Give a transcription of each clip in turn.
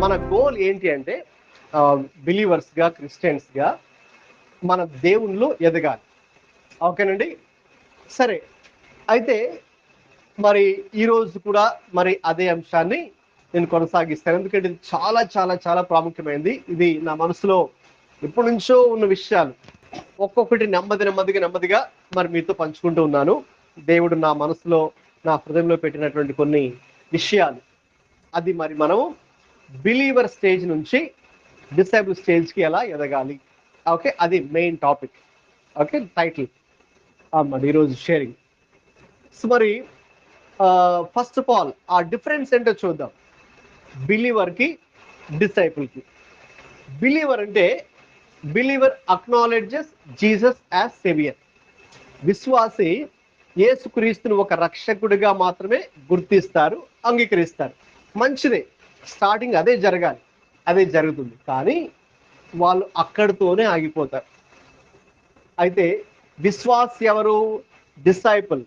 మన గోల్ ఏంటి అంటే బిలీవర్స్గా క్రిస్టియన్స్గా మన దేవుళ్ళు ఎదగాలి. ఓకేనండి. సరే, అయితే మరి ఈరోజు కూడా మరి అదే అంశాన్ని నేను కొనసాగిస్తాను. ఎందుకంటే ఇది చాలా చాలా చాలా ప్రాముఖ్యమైనది. ఇది నా మనసులో ఎప్పటి నుంచో ఉన్న విషయాలు. ఒక్కొక్కటి నెమ్మదిగా మరి మీతో పంచుకుంటూ ఉన్నాను. దేవుడు నా మనసులో, నా హృదయంలో పెట్టినటువంటి కొన్ని విషయాలు. అది మరి మనం బిలీవర్ స్టేజ్ నుంచి డిసైబుల్ స్టేజ్కి ఎలా ఎదగాలి. ఓకే, అది మెయిన్ టాపిక్. ఓకే, టైటిల్ మరి ఈరోజు షేరింగ్. సో మరి ఫస్ట్ ఆఫ్ ఆల్ ఆ డిఫరెన్స్ ఏంటో చూద్దాం. బిలీవర్కి డిసైపుల్కి. బిలీవర్ అంటే బిలీవర్ అక్నాలెడ్జెస్ జీసస్ యాజ్ సేవియర్. విశ్వాసి యేసుక్రీస్తుని ఒక రక్షకుడిగా మాత్రమే గుర్తిస్తారు, అంగీకరిస్తారు. మంచిదే, స్టార్టింగ్ అదే జరగాలి, అదే జరుగుతుంది. కానీ వాళ్ళు అక్కడితోనే ఆగిపోతారు. అయితే విశ్వాస్ ఎవరు? Disciple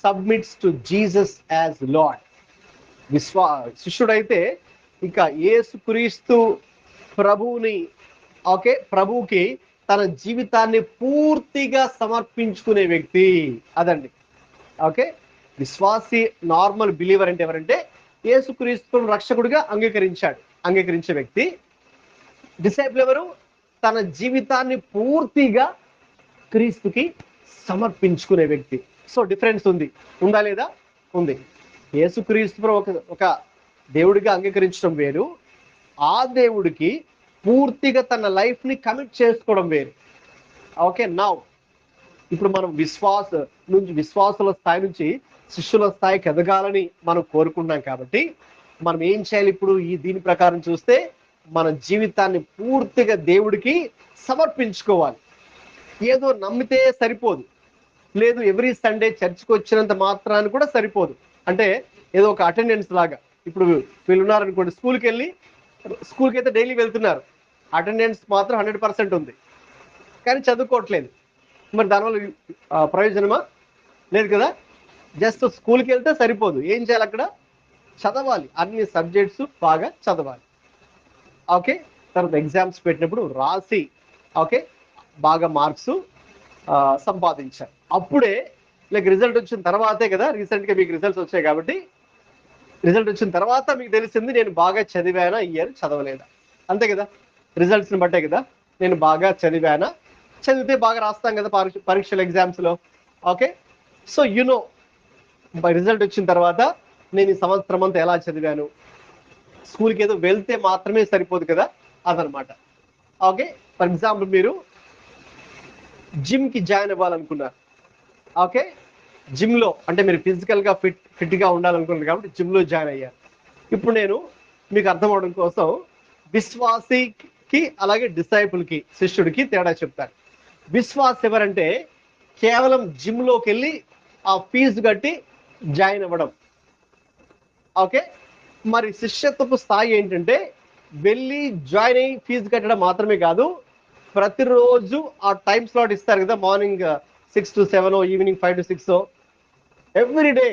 submits to Jesus as Lord. శిష్యుడైతే ఇంకా యేసుక్రీస్తు ప్రభువుకి తన జీవితాన్ని పూర్తిగా సమర్పించుకునే వ్యక్తి. అదండి. ఓకే, విశ్వాసి నార్మల్ బిలీవర్ అంటే ఎవరంటే యేసుక్రీస్తును రక్షకుడిగా అంగీకరించే వ్యక్తి. డిసైపుల్ ఎవరు? తన జీవితాన్ని పూర్తిగా క్రీస్తుకి సమర్పించుకునే వ్యక్తి. సో డిఫరెన్స్ ఉందా లేదా? ఉంది. యేసుక్రీస్తు ఒక దేవుడిగా అంగీకరించడం వేరు, ఆ దేవుడికి పూర్తిగా తన లైఫ్ని కమిట్ చేసుకోవడం వేరు. ఓకే, నౌ ఇప్పుడు మనం విశ్వాసుల స్థాయి నుంచి శిష్యుల స్థాయికి ఎదగాలని మనం కోరుకుంటున్నాం. కాబట్టి మనం ఏం చేయాలి? ఇప్పుడు దీని ప్రకారం చూస్తే మన జీవితాన్ని పూర్తిగా దేవుడికి సమర్పించుకోవాలి. ఏదో నమ్మితే సరిపోదు, లేదు ఎవ్రీ సండే చర్చ్కి వచ్చినంత మాత్రాన్ని కూడా సరిపోదు. అంటే ఏదో ఒక అటెండెన్స్ లాగా. ఇప్పుడు వీళ్ళు ఉన్నారనుకోండి, స్కూల్కి అయితే డైలీ వెళ్తున్నారు, అటెండెన్స్ మాత్రం 100% ఉంది, కానీ చదువుకోవట్లేదు. మరి దానివల్ల ప్రయోజనమా? లేదు కదా. జస్ట్ స్కూల్కి వెళ్తే సరిపోదు, ఏం చేయాలి? అక్కడ చదవాలి, అన్ని సబ్జెక్ట్స్ బాగా చదవాలి. ఓకే, తర్వాత ఎగ్జామ్స్ పెట్టినప్పుడు రాసి ఓకే బాగా మార్క్స్ సంపాదించాలి. అప్పుడే రిజల్ట్ వచ్చిన తర్వాతే కదా, రీసెంట్గా మీకు రిజల్ట్స్ వచ్చాయి కాబట్టి రిజల్ట్ వచ్చిన తర్వాత మీకు తెలిసింది నేను బాగా చదివానా, ఈ ఇయర్ చదవలేదా. అంతే కదా, రిజల్ట్స్ని బట్టే కదా నేను బాగా చదివానా. చదివితే బాగా రాస్తాం కదా పరీక్షలు, ఎగ్జామ్స్లో. ఓకే, సో రిజల్ట్ వచ్చిన తర్వాత నేను ఈ సంవత్సరం అంతా ఎలా చదివాను. స్కూల్కి ఏదో వెళ్తే మాత్రమే సరిపోదు కదా, అదనమాట. ఓకే, ఫర్ ఎగ్జాంపుల్ మీరు జిమ్కి జాయిన్ అవ్వాలనుకున్నారు. ఓకే, జిమ్లో అంటే మీరు ఫిజికల్గా ఫిట్గా ఉండాలనుకున్నారు కాబట్టి జిమ్లో జాయిన్ అయ్యారు. ఇప్పుడు నేను మీకు అర్థం అవడం కోసం విశ్వాసికి అలాగే డిసైపుల్కి, శిష్యుడికి తేడా చెప్తాను. విశ్వాస్ ఎవరంటే కేవలం జిమ్లోకి వెళ్ళి ఆ ఫీజు కట్టి జాయిన్ అవ్వడం. ఓకే, మరి శిష్యత్వపు స్థాయి ఏంటంటే వెళ్ళి జాయిన్ అయ్యి ఫీజు కట్టడం మాత్రమే కాదు, ప్రతిరోజు ఆ టైం స్లాట్ ఇస్తారు కదా, morning 6 to 7, evening 5 to 6. Everyday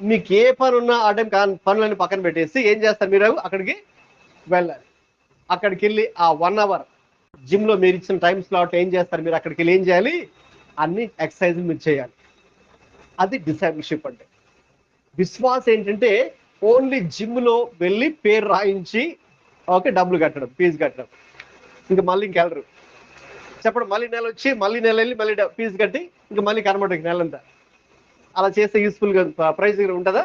మీకు ఏ పని ఉన్నా ఆ టైం పనులన్నీ పక్కన పెట్టేసి ఏం చేస్తారు? మీరు అక్కడికి వెళ్ళాలి. అక్కడికి వెళ్ళి ఆ 1 hour జిమ్లో మీరు ఇచ్చిన టైం స్లాట్ ఏం చేస్తారు? మీరు అక్కడికి వెళ్ళి ఏం చేయాలి? అన్ని ఎక్సర్సైజులు మీరు చేయాలి. అది డిసైపుల్షిప్ అంటే. విశ్వాసం ఏంటంటే ఓన్లీ జిమ్లో వెళ్ళి పేరు రాయించి ఓకే డబ్బులు కట్టడం, ఫీజు కట్టడం, ఇంకా మళ్ళీ ఇంకెళ్ళరు. చెప్పడం మళ్ళీ నెల వచ్చి మళ్ళీ నెల వెళ్ళి మళ్ళీ ఫీజు కట్టి ఇంకా మళ్ళీ కనబడదు నెలంతా. అలా చేస్తే యూస్ఫుల్గా ప్రైజ్ ఉంటుందా?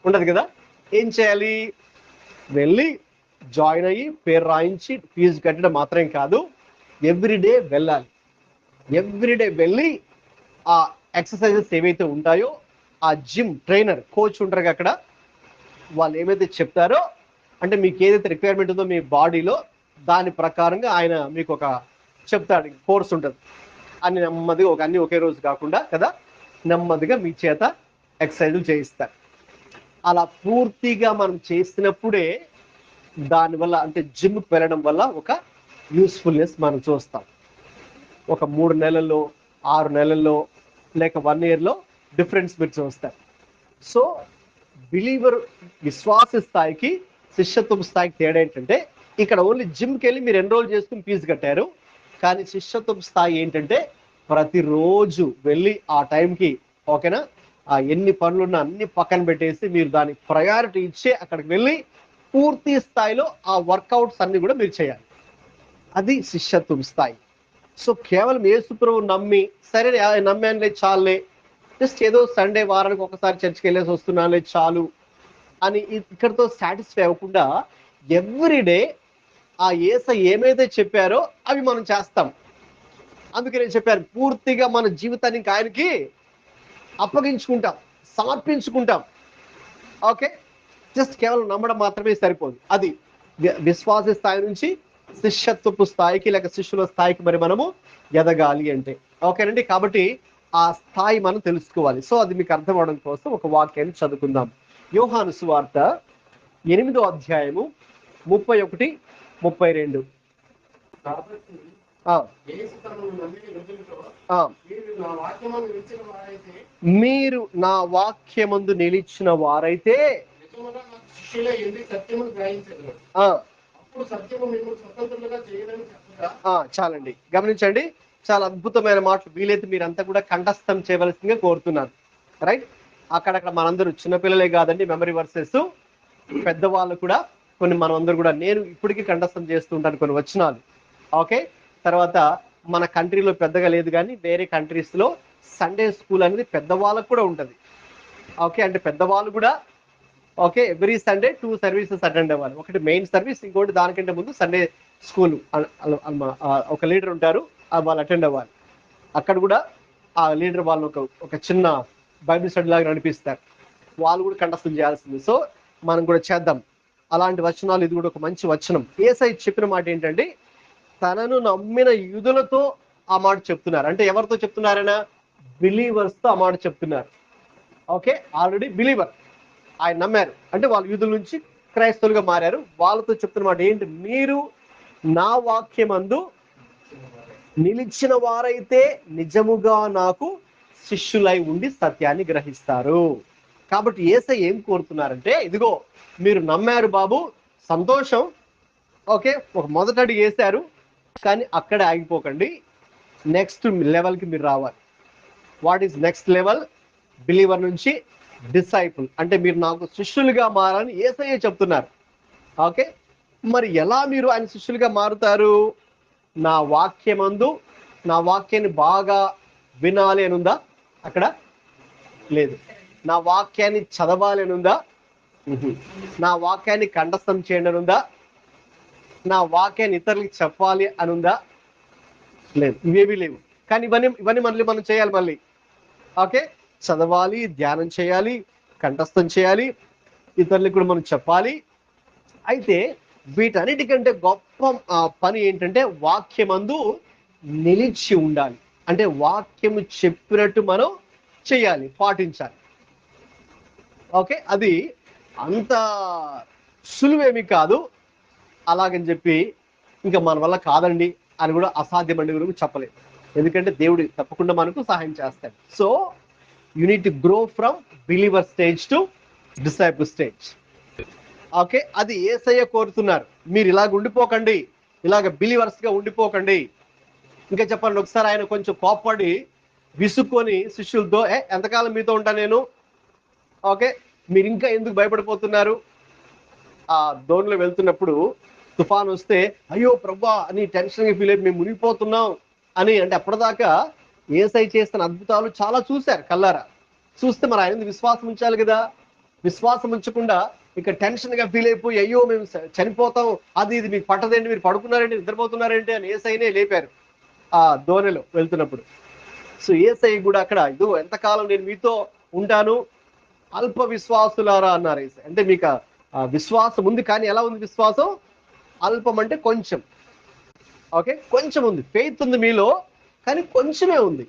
ఉండదు కదా. ఏం చేయాలి? వెళ్ళి జాయిన్ అయ్యి పేరు రాయించి ఫీజు కట్టడం మాత్రమే కాదు, ఎవ్రీడే వెళ్ళాలి. ఎవ్రీడే వెళ్ళి ఆ ఎక్సర్సైజెస్ ఏవైతే ఉంటాయో ఆ జిమ్ ట్రైనర్, కోచ్ ఉంటారు అక్కడ, వాళ్ళు ఏమైతే చెప్తారో అంటే మీకు ఏదైతే రిక్వైర్మెంట్ ఉందో మీ బాడీలో దాని ప్రకారంగా ఆయన మీకు ఒక చెప్తాడు, కోర్స్ ఉంటుంది. అన్ని నెమ్మదిగా అన్ని ఒకే రోజు కాకుండా కదా, నెమ్మదిగా మీ చేత ఎక్సర్సైజులు చేయిస్తారు. అలా పూర్తిగా మనం చేసినప్పుడే దానివల్ల అంటే జిమ్కి వెళ్ళడం వల్ల ఒక యూస్ఫుల్నెస్ మనం చూస్తాం. ఒక 3 నెలల్లో, 6 నెలల్లో, లేక 1 yearలో డిఫరెన్స్ మీరు చూస్తారు. సో బిలీవర్ విశ్వాస స్థాయికి శిష్యత్వ స్థాయికి తేడా ఏంటంటే ఇక్కడ ఓన్లీ జిమ్కి వెళ్ళి మీరు ఎన్రోల్ చేసుకుని ఫీజు కట్టారు. కానీ శిష్యత్వం స్థాయి ఏంటంటే ప్రతిరోజు వెళ్ళి ఆ టైంకి, ఓకేనా, ఆ ఎన్ని పనులున్నా అన్ని పక్కన పెట్టేసి మీరు దానికి ప్రయారిటీ ఇచ్చి అక్కడికి వెళ్ళి పూర్తి స్థాయిలో ఆ వర్కౌట్స్ అన్ని కూడా మీరు చేయాలి. అది శిష్యత్వం స్థాయి. సో కేవలం యేసుప్రభు నమ్మి, సరే నమ్మానులే చాలులే, జస్ట్ ఏదో సండే వారానికి ఒకసారి చర్చికి వెళ్ళేసి వస్తున్నానులే చాలు అని ఇక్కడితో సాటిస్ఫై అవ్వకుండా ఎవ్రీడే ఆ యేసయ్య ఏమైతే చెప్పారో అవి మనం చేస్తాం. అందుకే నేను చెప్పాను, పూర్తిగా మన జీవితాన్ని ఇంకా ఆయనకి అప్పగించుకుంటాం, సమర్పించుకుంటాం. ఓకే, జస్ట్ కేవలం నమ్మడం మాత్రమే సరిపోదు. అది విశ్వాస స్థాయి నుంచి శిష్యత్వపు స్థాయికి లేక శిష్యుల స్థాయికి మరి మనము ఎదగాలి అంటే. ఓకేనండి, కాబట్టి ఆ స్థాయి మనం తెలుసుకోవాలి. సో అది మీకు అర్థం అవడం కోసం ఒక వాక్యాన్ని చదువుకుందాం. యోహాను సువార్త 8వ అధ్యాయము 31-32. మీరు నా వాక్యమందు నిలిచిన వారైతే చాలండి, గమనించండి, చాలా అద్భుతమైన మాటలు. వీలైతే మీరంతా కూడా కంఠస్థం చేయవలసిందిగా కోరుతున్నాను. రైట్, అక్కడక్కడ మనందరూ చిన్నపిల్లలే కాదండి, మెమరీ వర్సెస్ పెద్దవాళ్ళు కూడా కొన్ని మనం అందరూ కూడా, నేను ఇప్పటికీ కంఠస్థం చేస్తూ ఉంటాను కొన్ని వచనాలు. ఓకే, తర్వాత మన కంట్రీలో పెద్దగా లేదు కానీ వేరే కంట్రీస్లో సండే స్కూల్ అనేది పెద్దవాళ్ళకు కూడా ఉంటుంది. ఓకే, అంటే పెద్దవాళ్ళు కూడా okay every Sunday 2 services attend అవ్వాలి. ఒకటి మెయిన్ సర్వీస్, ఇంకోటి దానికంటే ముందు సండే స్కూల్ ఒక లీడర్ ఉంటారు, వాళ్ళు అటెండ్ అవ్వాలి. అక్కడ కూడా ఆ లీడర్ వాళ్ళు ఒక చిన్న బైబిల్ స్టడీ లాగా నడిపిస్తారు, వాళ్ళు కూడా కంఠస్థం చేయాల్సింది. సో మనం కూడా చేద్దాం అలాంటి వచనాలు. ఇది కూడా ఒక మంచి వచనం. యేసయ్య చెప్పిన మాట ఏంటంటే, తనను నమ్మిన యూదులతో ఆ మాట చెప్తున్నారు. అంటే ఎవరితో చెప్తున్నారైనా? బిలీవర్స్తో ఆ మాట చెప్తున్నారు. ఓకే, ఆల్రెడీ బిలీవర్, ఆయన నమ్మారు అంటే వాళ్ళు యూదుల నుంచి క్రైస్తవులుగా మారారు. వాళ్ళతో చెప్తున్న మాట ఏంటి? మీరు నా వాక్యమందు నిలిచిన వారైతే నిజముగా నాకు శిష్యులై ఉండి సత్యాన్ని గ్రహిస్తారు. కాబట్టి యేసయ్య ఏం కోరుతున్నారంటే, ఇదిగో మీరు నమ్మారు బాబు, సంతోషం, ఓకే, ఒక మొదటి అడుగు వేశారు, కానీ అక్కడే ఆగిపోకండి, నెక్స్ట్ లెవెల్కి మీరు రావాలి. What is next level? Believer నుంచి డిసైపుల్, అంటే మీరు నాకు శిష్యులుగా మారని యేసయ్య చెప్తున్నారు. ఓకే, మరి ఎలా మీరు ఆయన శిష్యులుగా మారుతారు? నా వాక్యమందు, నా వాక్యాన్ని బాగా వినాలి అని ఉందా? అక్కడ లేదు. నా వాక్యాన్ని చదవాలి అని ఉందా? నా వాక్యాన్ని కంఠస్థం చేయండి అని ఉందా? నా వాక్యాన్ని ఇతరులకు చెప్పాలి అని ఉందా? లేదు, ఇవేవి లేవు. కానీ ఇవన్నీ మనం చేయాలి మళ్ళీ. ఓకే, చదవాలి, ధ్యానం చేయాలి, కంఠస్థం చేయాలి, ఇతరులకు కూడా మనం చెప్పాలి. అయితే వీటన్నిటికంటే గొప్ప పని ఏంటంటే వాక్యమందు నిలిచి ఉండాలి. అంటే వాక్యము చెప్పినట్టు మనం చేయాలి, పాటించాలి. ఓకే, అది అంత సులువేమి కాదు. అలాగని చెప్పి ఇంకా మన వల్ల కాదండి అని కూడా, అసాధ్యమండి కూడా చెప్పలేదు. ఎందుకంటే దేవుడు తప్పకుండా మనకు సహాయం చేస్తాడు. So you need to grow from believer stage to disciple stage. Okay, అది యేసయ్య కోరుతున్నారు. మీరు ఇలాగ ఉండిపోకండి, ఇలాగ బిలీవర్స్ గా ఉండిపోకండి. ఇంకా చెప్పండి, ఒకసారి ఆయన కొంచెం కోప్పడి విసుక్కొని శిష్యులతో, ఎంతకాలం మీతో ఉంటా నేను, ఓకే, మీరు ఇంకా ఎందుకు భయపడిపోతున్నారు? ఆ దోణిలో వెళ్తున్నప్పుడు తుఫాన్ వస్తే అయ్యో ప్రభా అని టెన్షన్గా ఫీల్ అయిపోయి మేము మునిగిపోతున్నాం అని, అంటే అప్పటిదాకా యేసయ్య చేస్తున్న అద్భుతాలు చాలా చూశారు కల్లారా. చూస్తే మరి ఆయన విశ్వాసం ఉంచాలి కదా. విశ్వాసం ఉంచకుండా ఇక టెన్షన్గా ఫీల్ అయిపోయి అయ్యో మేము చనిపోతాం, అది ఇది మీకు పట్టదేంటి, మీరు పడుకున్నారేంటి, నిద్రపోతున్నారేంటి అని యేసయ్యనే లేపారు ఆ దోణిలో వెళ్తున్నప్పుడు. సో యేసయ్య కూడా అక్కడ ఇదో ఎంతకాలం నేను మీతో ఉంటాను అల్ప విశ్వాసులారా అన్నారు యేసయ్య. అంటే మీకు విశ్వాసం ఉంది, కానీ ఎలా ఉంది విశ్వాసం? అల్పం అంటే కొంచెం. ఓకే, కొంచెం ఉంది, ఫెయిత్ ఉంది మీలో, కానీ కొంచెమే ఉంది.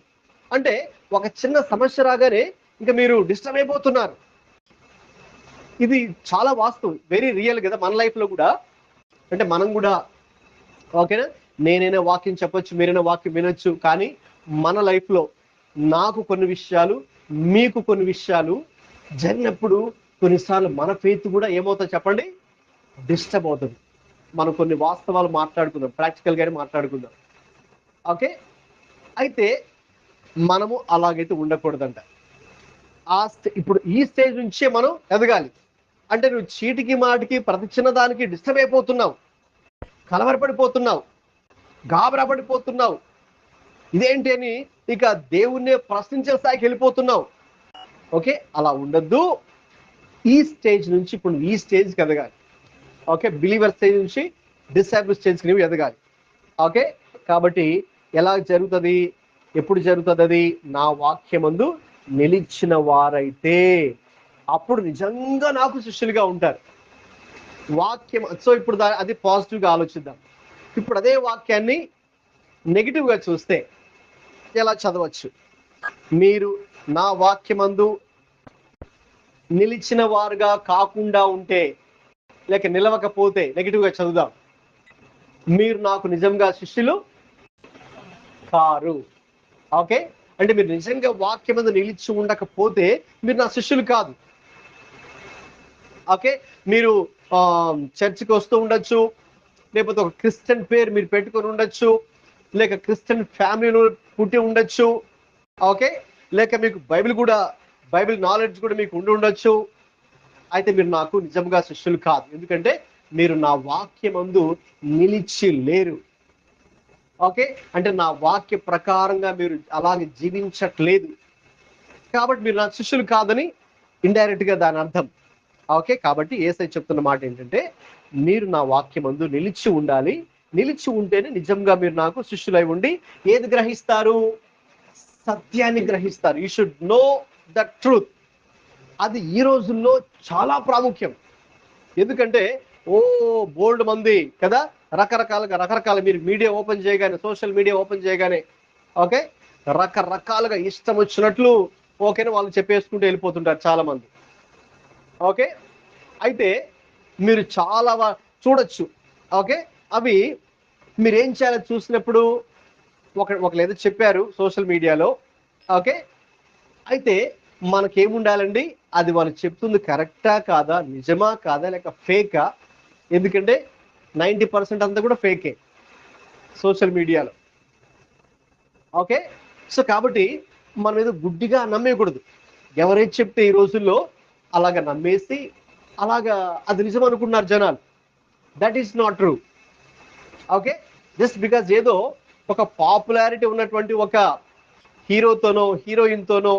అంటే ఒక చిన్న సమస్య రాగానే ఇంకా మీరు డిస్టర్బ్ అయిపోతున్నారు. ఇది చాలా వాస్తవం, వెరీ రియల్ కదా మన లైఫ్లో కూడా. అంటే మనం కూడా ఓకేనా, నేనైనా వాక్యం చెప్పొచ్చు, మీరైనా వాక్యం వినొచ్చు, కానీ మన లైఫ్లో నాకు కొన్ని విషయాలు, మీకు కొన్ని విషయాలు జరిగినప్పుడు కొన్నిసార్లు మన ఫెయిత్ కూడా ఏమవుతుంది చెప్పండి? డిస్టర్బ్ అవుతుంది. మనం కొన్ని వాస్తవాలు మాట్లాడుకుందాం, ప్రాక్టికల్గానే మాట్లాడుకుందాం. ఓకే, అయితే మనము అలాగైతే ఉండకూడదంట. ఇప్పుడు ఈ స్టేజ్ నుంచే మనం ఎదగాలి. అంటే నువ్వు చీటికి మాటికి ప్రతి చిన్నదానికి డిస్టర్బ్ అయిపోతున్నావు, కలవరపడిపోతున్నావు, గాబరా పడిపోతున్నావు, ఇదేంటి అని ఇక దేవుణ్ణే ప్రశ్నించే స్థాయికి వెళ్ళిపోతున్నావు. ఓకే, అలా ఉండద్దు. ఈ స్టేజ్ నుంచి ఇప్పుడు ఈ స్టేజ్కి ఎదగాలి. ఓకే, బిలీవర్ స్టేజ్ నుంచి డిసైబుల్ స్టేజ్కి నువ్వు ఎదగాలి. ఓకే, కాబట్టి ఎలా జరుగుతుంది, ఎప్పుడు జరుగుతుంది? అది నా వాక్యమందు నిలిచిన వారైతే అప్పుడు నిజంగా నాకు శిష్యులుగా ఉంటారు. వాక్యం, సో ఇప్పుడు అది పాజిటివ్గా ఆలోచిద్దాం. ఇప్పుడు అదే వాక్యాన్ని నెగిటివ్గా చూస్తే ఎలా చదవచ్చు? మీరు నా వాక్యమందు నిలిచిన వారుగా కాకుండా ఉంటే, లేక నిలవకపోతే, నెగిటివ్గా చదువుదాం. మీరు నాకు నిజంగా శిష్యులు కారు. ఓకే, అంటే మీరు నిజంగా వాక్యమందు నిలిచి ఉండకపోతే మీరు నా శిష్యులు కాదు. ఓకే, మీరు చర్చికి వస్తూ ఉండొచ్చు, లేకపోతే ఒక క్రిస్టియన్ పేరు మీరు పెట్టుకొని ఉండొచ్చు, లేక క్రిస్టియన్ ఫ్యామిలీలో పుట్టి ఉండొచ్చు. ఓకే, లేక మీకు బైబిల్ నాలెడ్జ్ కూడా మీకు ఉండొచ్చు. అయితే మీరు నాకు నిజంగా శిష్యులు కాదు, ఎందుకంటే మీరు నా వాక్యమందు నిలిచి లేరు. ఓకే, అంటే నా వాక్య ప్రకారంగా మీరు అలాగే జీవించట్లేదు, కాబట్టి మీరు నా శిష్యులు కాదని ఇండైరెక్ట్ గా దాని అర్థం. ఓకే, కాబట్టి యేసయ్య చెప్తున్న మాట ఏంటంటే మీరు నా వాక్యమందు నిలిచి ఉండాలి. నిలిచి ఉంటేనే నిజంగా మీరు నాకు శిష్యులై ఉండి ఏది గ్రహిస్తారు? సత్యాన్ని గ్రహిస్తారు. You should know the truth. అది ఈ రోజుల్లో చాలా ప్రాముఖ్యం. ఎందుకంటే బోల్డ్ మంది కదా, రకరకాల మీరు మీడియా ఓపెన్ చేయగానే, సోషల్ మీడియా ఓపెన్ చేయగానే ఓకే, రకరకాలుగా ఇష్టం వచ్చినట్లు ఓకేనా వాళ్ళు చెప్పేసుకుంటూ వెళ్ళిపోతుంటారు చాలా మంది. ఓకే, అయితే మీరు చాలా చూడొచ్చు. ఓకే, అవి మీరేం చేయాలో చూసినప్పుడు ఒకళ్ళు ఏదో చెప్పారు సోషల్ మీడియాలో. ఓకే, అయితే మనకేముండాలండి, అది వాళ్ళు చెప్తుంది కరెక్టా కాదా, నిజమా కాదా, లేక ఫేకా? ఎందుకంటే 90% అంతా కూడా ఫేకే సోషల్ మీడియాలో. ఓకే, సో కాబట్టి మనం ఏదో గుడ్డిగా నమ్మేయకూడదు. ఎవరైతే చెప్తే ఈ రోజుల్లో అలాగ నమ్మేసి అలాగా అది నిజం అనుకున్నారు జనాలు. That is not true. Okay, just because ఏదో ఒక పాపులారిటీ ఉన్నటువంటి ఒక హీరోతోనో హీరోయిన్తోనో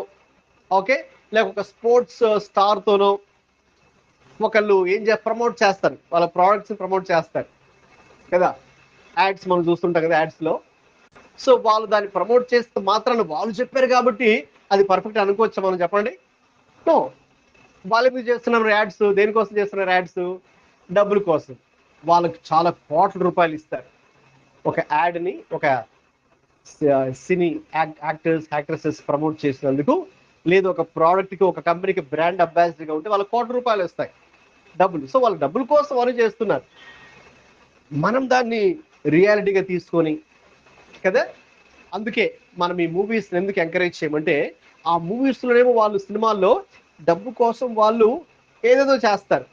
ఓకే, లేక ఒక స్పోర్ట్స్ స్టార్తోనో ఒకళ్ళు ప్రమోట్ చేస్తారు, వాళ్ళ ప్రోడక్ట్స్ ప్రమోట్ చేస్తారు కదా, యాడ్స్ మనం చూస్తుంటాం కదా యాడ్స్లో. సో వాళ్ళు దాన్ని ప్రమోట్ చేస్తే మాత్రాన్ని వాళ్ళు చెప్పారు కాబట్టి అది పర్ఫెక్ట్ అనుకోవచ్చా మనం? చెప్పండి. నో. వాళ్ళు ఎందుకు చేస్తున్నారు యాడ్స్? దేనికోసం చేస్తున్నారు యాడ్స్? డబ్బుల కోసం. వాళ్ళకి చాలా కోట్ల రూపాయలు ఇస్తారు ఒక యాడ్ని, ఒక సినీ యాక్ట్రెసెస్ ప్రమోట్ చేసినందుకు, లేదు ఒక ప్రోడక్ట్కి, ఒక కంపెనీకి బ్రాండ్ అంబాసిడర్గా ఉంటే వాళ్ళకి కోట్ల రూపాయలు వస్తాయి డబ్బులు. సో వాళ్ళ డబ్బుల కోసం వాళ్ళు చేస్తున్నారు. మనం దాన్ని రియాలిటీగా తీసుకొని కదా, అందుకే మనం ఈ మూవీస్ ఎందుకు ఎంకరేజ్ చేయమంటే, ఆ మూవీస్లోనేమో వాళ్ళు సినిమాల్లో డబ్బు కోసం వాళ్ళు ఏదేదో చేస్తారు.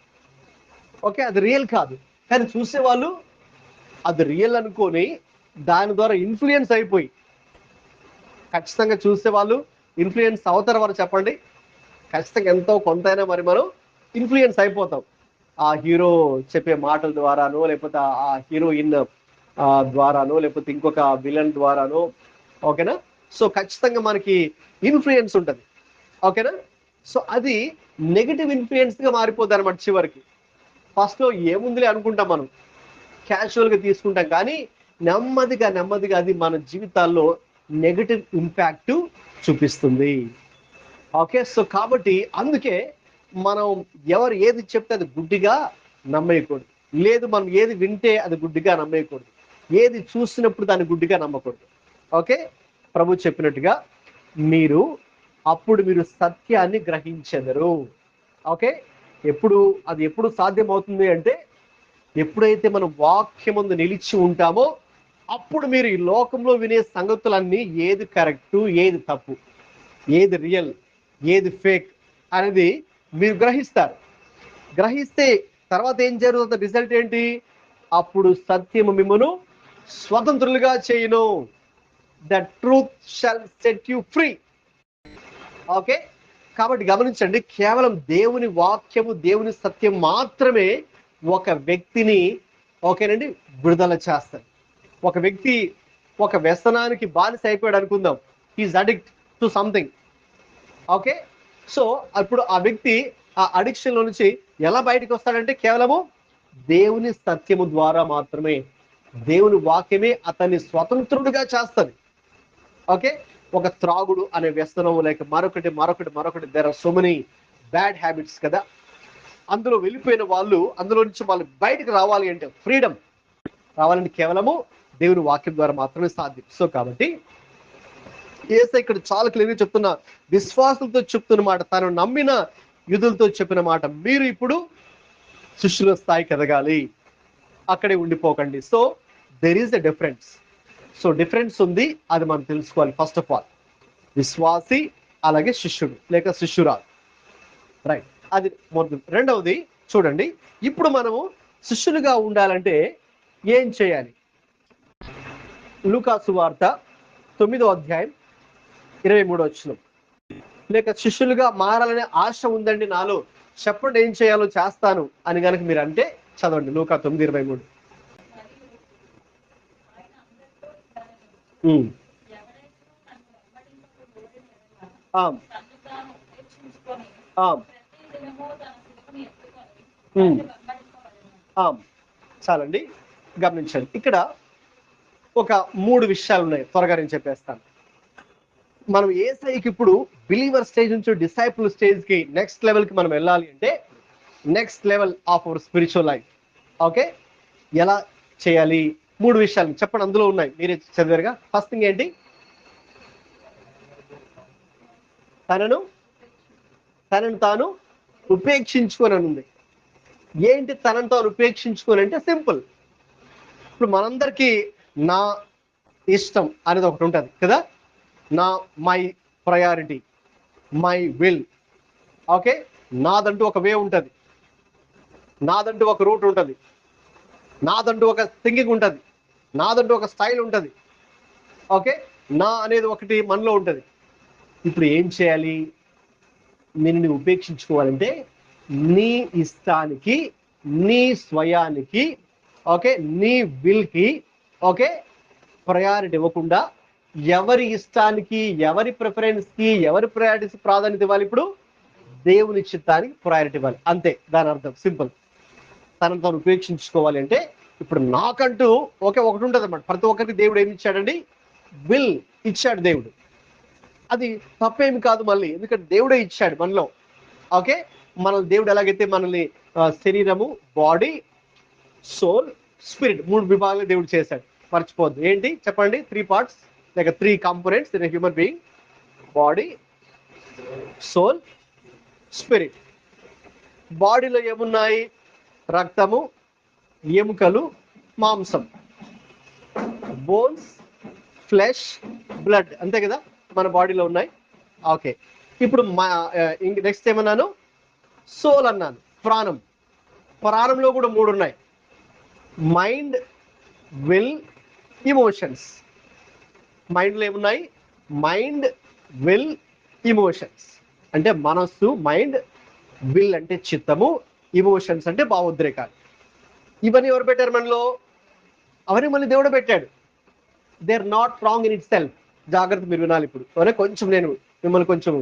ఓకే, అది రియల్ కాదు, కానీ చూసేవాళ్ళు అది రియల్ అనుకొని దాని ద్వారా ఇన్ఫ్లుయెన్స్ అయిపోయి, ఖచ్చితంగా చూసేవాళ్ళు ఇన్ఫ్లుయెన్స్ అవుతారు. వారు చెప్పండి, ఖచ్చితంగా ఎంతో కొంతైనా మరి మనం ఇన్ఫ్లుయెన్స్ అయిపోతాం ఆ హీరో చెప్పే మాటల ద్వారానో, లేకపోతే ఆ హీరోయిన్ ద్వారానో, లేకపోతే ఇంకొక విలన్ ద్వారానో. ఓకేనా, సో ఖచ్చితంగా మనకి ఇన్ఫ్లుయెన్స్ ఉంటుంది. ఓకేనా, సో అది నెగిటివ్ ఇన్ఫ్లుయెన్స్ గా మారిపోతుంది అనమాట చివరికి. ఫస్ట్ లో ఏముందిలే అనుకుంటాం, మనం క్యాజువల్ గా తీసుకుంటాం, కానీ నెమ్మదిగా అది మన జీవితాల్లో నెగటివ్ ఇంపాక్ట్ చూపిస్తుంది. ఓకే, సో కాబట్టి అందుకే మనం ఎవరు ఏది చెప్తే అది గుడ్డిగా నమ్మేయకూడదు, లేదు మనం ఏది వింటే అది గుడ్డిగా నమ్మేయకూడదు, ఏది చూసినప్పుడు దాన్ని గుడ్డిగా నమ్మకూడదు. ఓకే, ప్రభు చెప్పినట్టుగా అప్పుడు మీరు సత్యాన్ని గ్రహించెదరు. ఓకే, ఎప్పుడు సాధ్యమవుతుంది అంటే, ఎప్పుడైతే మనం వాక్యమందు నిలిచి ఉంటామో అప్పుడు మీరు ఈ లోకంలో వినే సంగతులన్నీ ఏది కరెక్టు, ఏది తప్పు, ఏది రియల్, ఏది ఫేక్ అనేది మీరు గ్రహిస్తారు. గ్రహిస్తే తర్వాత ఏం జరుగుతుంది? రిజల్ట్ ఏంటి? అప్పుడు సత్యము మిమ్మును స్వతంత్రులుగా చేయును. The truth shall set you free. Okay, కాబట్టి గమనించండి, కేవలం దేవుని వాక్యము, దేవుని సత్యం మాత్రమే ఒక వ్యక్తిని, ఓకేనండి, విడుదల చేస్తారు. ఒక వ్యక్తి ఒక వ్యసనానికి బానిస అయిపోయాడు అనుకుందాం, is addict to something. Okay, so అప్పుడు ఆ వ్యక్తి ఆ అడిక్షన్ లో నుంచి ఎలా బయటకు వస్తాడంటే కేవలము దేవుని సత్యము ద్వారా మాత్రమే. దేవుని వాక్యమే అతన్ని స్వతంత్రుడిగా చేస్తుంది. ఓకే, ఒక త్రాగుడు అనే వ్యసనం, లేక మరొకటి మరొకటి మరొకటి, there are so many bad habits కదా. అందులో వెళ్ళిపోయిన వాళ్ళు, అందులో నుంచి వాళ్ళు బయటకు రావాలి అంటే, ఫ్రీడమ్ రావాలంటే కేవలము దేవుని వాక్యం ద్వారా మాత్రమే సాధ్యం. సో కాబట్టి యేసు ఇక్కడ చాలా క్లియర్గా చెప్తున్న, విశ్వాసులతో చెప్తున్న మాట, తను నమ్మిన యూదులతో చెప్పిన మాట, మీరు ఇప్పుడు శిష్యుల స్థాయికి ఎదగాలి, అక్కడే ఉండిపోకండి. So there is a difference. So difference ఉంది, అది మనం తెలుసుకోవాలి. ఫస్ట్ ఆఫ్ ఆల్ విశ్వాసి, అలాగే శిష్యుడు లేక శిష్యురాలు, రైట్, అది మొదటి. రెండవది చూడండి, ఇప్పుడు మనము శిష్యులుగా ఉండాలంటే ఏం చేయాలి? లూకా సువార్త 9వ అధ్యాయం 23వ వచనం. లేక శిష్యులుగా మారాలనే ఆశ ఉందండి నాలో, చెప్పండి ఏం చేయాలో చేస్తాను అని కనుక మీరు అంటే చదవండి లూకా 9:23. చాలండి, గమనించండి, ఇక్కడ ఒక 3 విషయాలు ఉన్నాయి, త్వరగా నేను చెప్పేస్తాను. మనం యేసయ్యకి ఇప్పుడు బిలీవర్ స్టేజ్ నుంచి డిసైపుల్ స్టేజ్ కి, నెక్స్ట్ లెవెల్ కి మనం వెళ్ళాలి అంటే, next level of our spiritual life. Okay, ఎలా చేయాలి? 3 విషయాలు చెప్పండి, అందులో ఉన్నాయి, మీరే చదివారుగా. ఫస్ట్ థింగ్ ఏంటి? తనను తాను ఉపేక్షించుకొని ఉంది. ఏంటి తనను తాను ఉపేక్షించుకొని అంటే? సింపుల్. ఇప్పుడు మనందరికీ నా ఇష్టం అనేది ఒకటి ఉంటుంది కదా, my priority, my will. Okay, నాదంటూ ఒక వే ఉంటుంది, నాదంటూ ఒక రూట్ ఉంటుంది, నాదంటూ ఒక థింకింగ్ ఉంటుంది, నాదంటూ ఒక స్టైల్ ఉంటుంది. ఓకే, నా అనేది ఒకటి మనలో ఉంటుంది. ఇప్పుడు ఏం చేయాలి? నిన్ను ఉపేక్షించుకోవాలంటే నీ ఇష్టానికి, నీ స్వయానికి, ఓకే, నీ విల్కి, ఓకే, ప్రయారిటీ ఇవ్వకుండా, ఎవరి ఇష్టానికి, ఎవరి ప్రిఫరెన్స్కి, ఎవరి ప్రయారిటీస్ ప్రాధాన్యత ఇవ్వాలి? ఇప్పుడు దేవుని చిత్తానికి ప్రయారిటీ ఇవ్వాలి, అంతే దాని అర్థం. సింపుల్. తనను తాను ఉపేక్షించుకోవాలి అంటే ఇప్పుడు నాకంటూ ఒకటి ఉంటుంది అన్నమాట. ప్రతి ఒక్కరికి దేవుడు ఏమి ఇచ్చాడండి? విల్ ఇచ్చాడు దేవుడు. అది తప్పేమి కాదు మళ్ళీ, ఎందుకంటే దేవుడే ఇచ్చాడు మనలో. ఓకే, మన దేవుడు ఎలాగైతే మనల్ని శరీరము, బాడీ, సోల్, స్పిరిట్ 3 విభాగాలు దేవుడు చేశాడు. మర్చిపోద్దు. ఏంటి చెప్పండి? 3 పార్ట్స్ లేక 3 components in human being: body, soul, spirit. బాడీలో ఏమున్నాయి? రక్తము, ఎముకలు, మాంసం, బోన్స్, ఫ్లెష్, బ్లడ్, అంతే కదా మన బాడీలో ఉన్నాయి. ఓకే, ఇప్పుడు నెక్స్ట్ ఏమన్నాను? సోల్ అన్నాను, ప్రాణం. ప్రాణంలో కూడా 3 ఉన్నాయి: మైండ్, విల్, ఇమోషన్స్. మైండ్లో ఏమున్నాయి? Mind, will, emotions. అంటే మనస్సు, మైండ్, విల్ అంటే చిత్తము, ఇమోషన్స్ అంటే భావోద్రేకాలు. ఇవన్నీ ఎవరు పెట్టారు మనలో? అవన్నీ మళ్ళీ దేవుడు పెట్టాడు. They are not wrong in itself. జాగ్రత్త, మీరు వినాలి ఇప్పుడు. కొంచెం నేను మిమ్మల్ని కొంచెం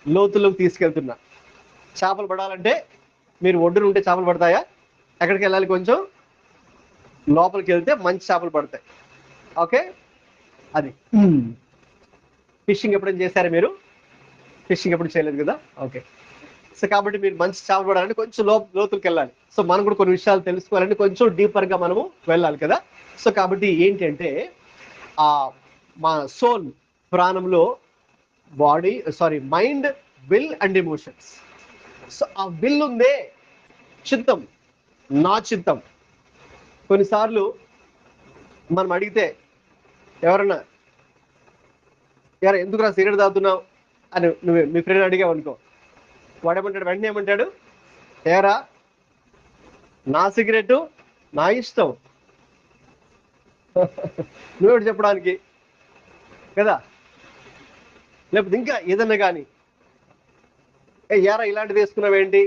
లోతుల్లోకి తీసుకెళ్తున్నా. చేపలు పడాలంటే మీరు ఒడ్డున ఉంటే చేపలు పడతాయా? ఎక్కడికి వెళ్ళాలి? కొంచెం లోపలికి వెళ్తే మంచి చేపలు పడతాయి. ఓకే, అది. ఫిషింగ్ ఎప్పుడైనా చేశారా మీరు? ఫిషింగ్ ఎప్పుడు చేయలేదు కదా. ఓకే, సో కాబట్టి మీరు మంచి చేపలు పడాలంటే కొంచెం లోతులకు వెళ్ళాలి. సో మనం కూడా కొన్ని విషయాలు తెలుసుకోవాలంటే కొంచెం డీపర్గా మనము వెళ్ళాలి కదా. సో కాబట్టి ఏంటి అంటే, మా సోల్, ప్రాణంలో body, mind, will and emotions. So ఆ విల్ ఉందే, చిత్తం, నా చిత్తం. కొన్నిసార్లు మనం అడిగితే ఎవరన్నా, ఎందుకు రా సిగరెట్ తాగుతున్నావు అని నువ్వు మీ ఫ్రెండ్ అడిగావు అనుకో, వాడేమంటాడు? వెంటనే ఏమంటాడు? ఏరా, నా సిగరెట్ నా ఇష్టం, నువ్వేమిటి చెప్పడానికి కదా? లేకపోతే ఇంకా ఏదన్నా కానీ యారా ఇలాంటిది వేసుకున్నావేంటి,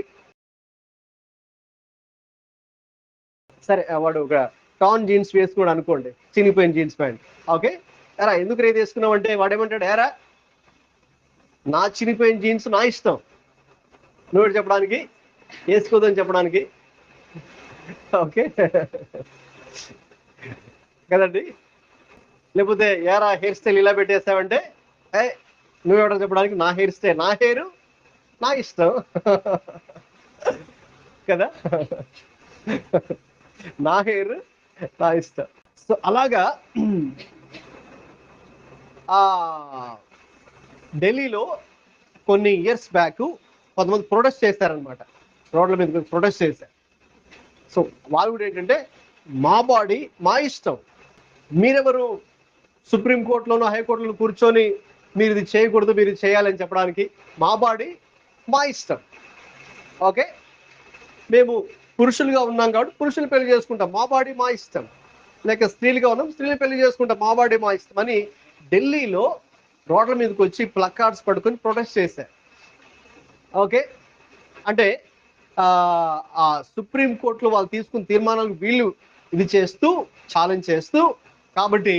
సరే వాడు ఒక టాన్ జీన్స్ వేసుకున్నాడు అనుకోండి, చినిగిపోయిన జీన్స్ ప్యాంట్. ఓకే, ఎరా ఎందుకు రేది వేసుకున్నావు అంటే వాడేమంటాడు, ఏరా నా చినిగిపోయిన జీన్స్ నా ఇష్టం, నువ్వు చెప్పడానికి, వేసుకోదని చెప్పడానికి. ఓకే కదండి. లేకపోతే ఏరా హెయిర్ స్టైల్ ఇలా పెట్టేస్తావంటే ఏ నువ్వెవడో చెప్పడానికి, నా హెయిర్ స్టైల్ నా హెయిర్ నా ఇష్టం కదా, నా హెయిర్ నా ఇష్టం. సో అలాగా ఆ ఢిల్లీలో కొన్ని ఇయర్స్ బ్యాక్ కొంతమంది ప్రొటెస్ట్ చేశారనమాట, రోడ్ల మీద ప్రొటెస్ట్ చేశారు. సో వాళ్ళు కూడా ఏంటంటే మా బాడీ మా ఇష్టం, మీరెవరు సుప్రీంకోర్టులోనో హైకోర్టులో కూర్చొని మీరు ఇది చేయకూడదు మీరు ఇది చేయాలని చెప్పడానికి, మా బాడీ మా ఇష్టం. ఓకే, మేము పురుషులుగా ఉన్నాం కాబట్టి పురుషులు పెళ్లి చేసుకుంటాం, మా బాడీ మా ఇష్టం. లేక స్త్రీలుగా ఉన్నాం, స్త్రీలు పెళ్లి చేసుకుంటాం, మా బాడీ మా ఇష్టం అని ఢిల్లీలో రోడ్ల మీదకి వచ్చి ప్లకార్డ్స్ పట్టుకొని ప్రొటెస్ట్ చేశారు. ఓకే, అంటే ఆ సుప్రీంకోర్టులో వాళ్ళు తీసుకున్న తీర్మానాలకు వీళ్ళు ఇది చేస్తూ ఛాలెంజ్ చేస్తూ, కాబట్టి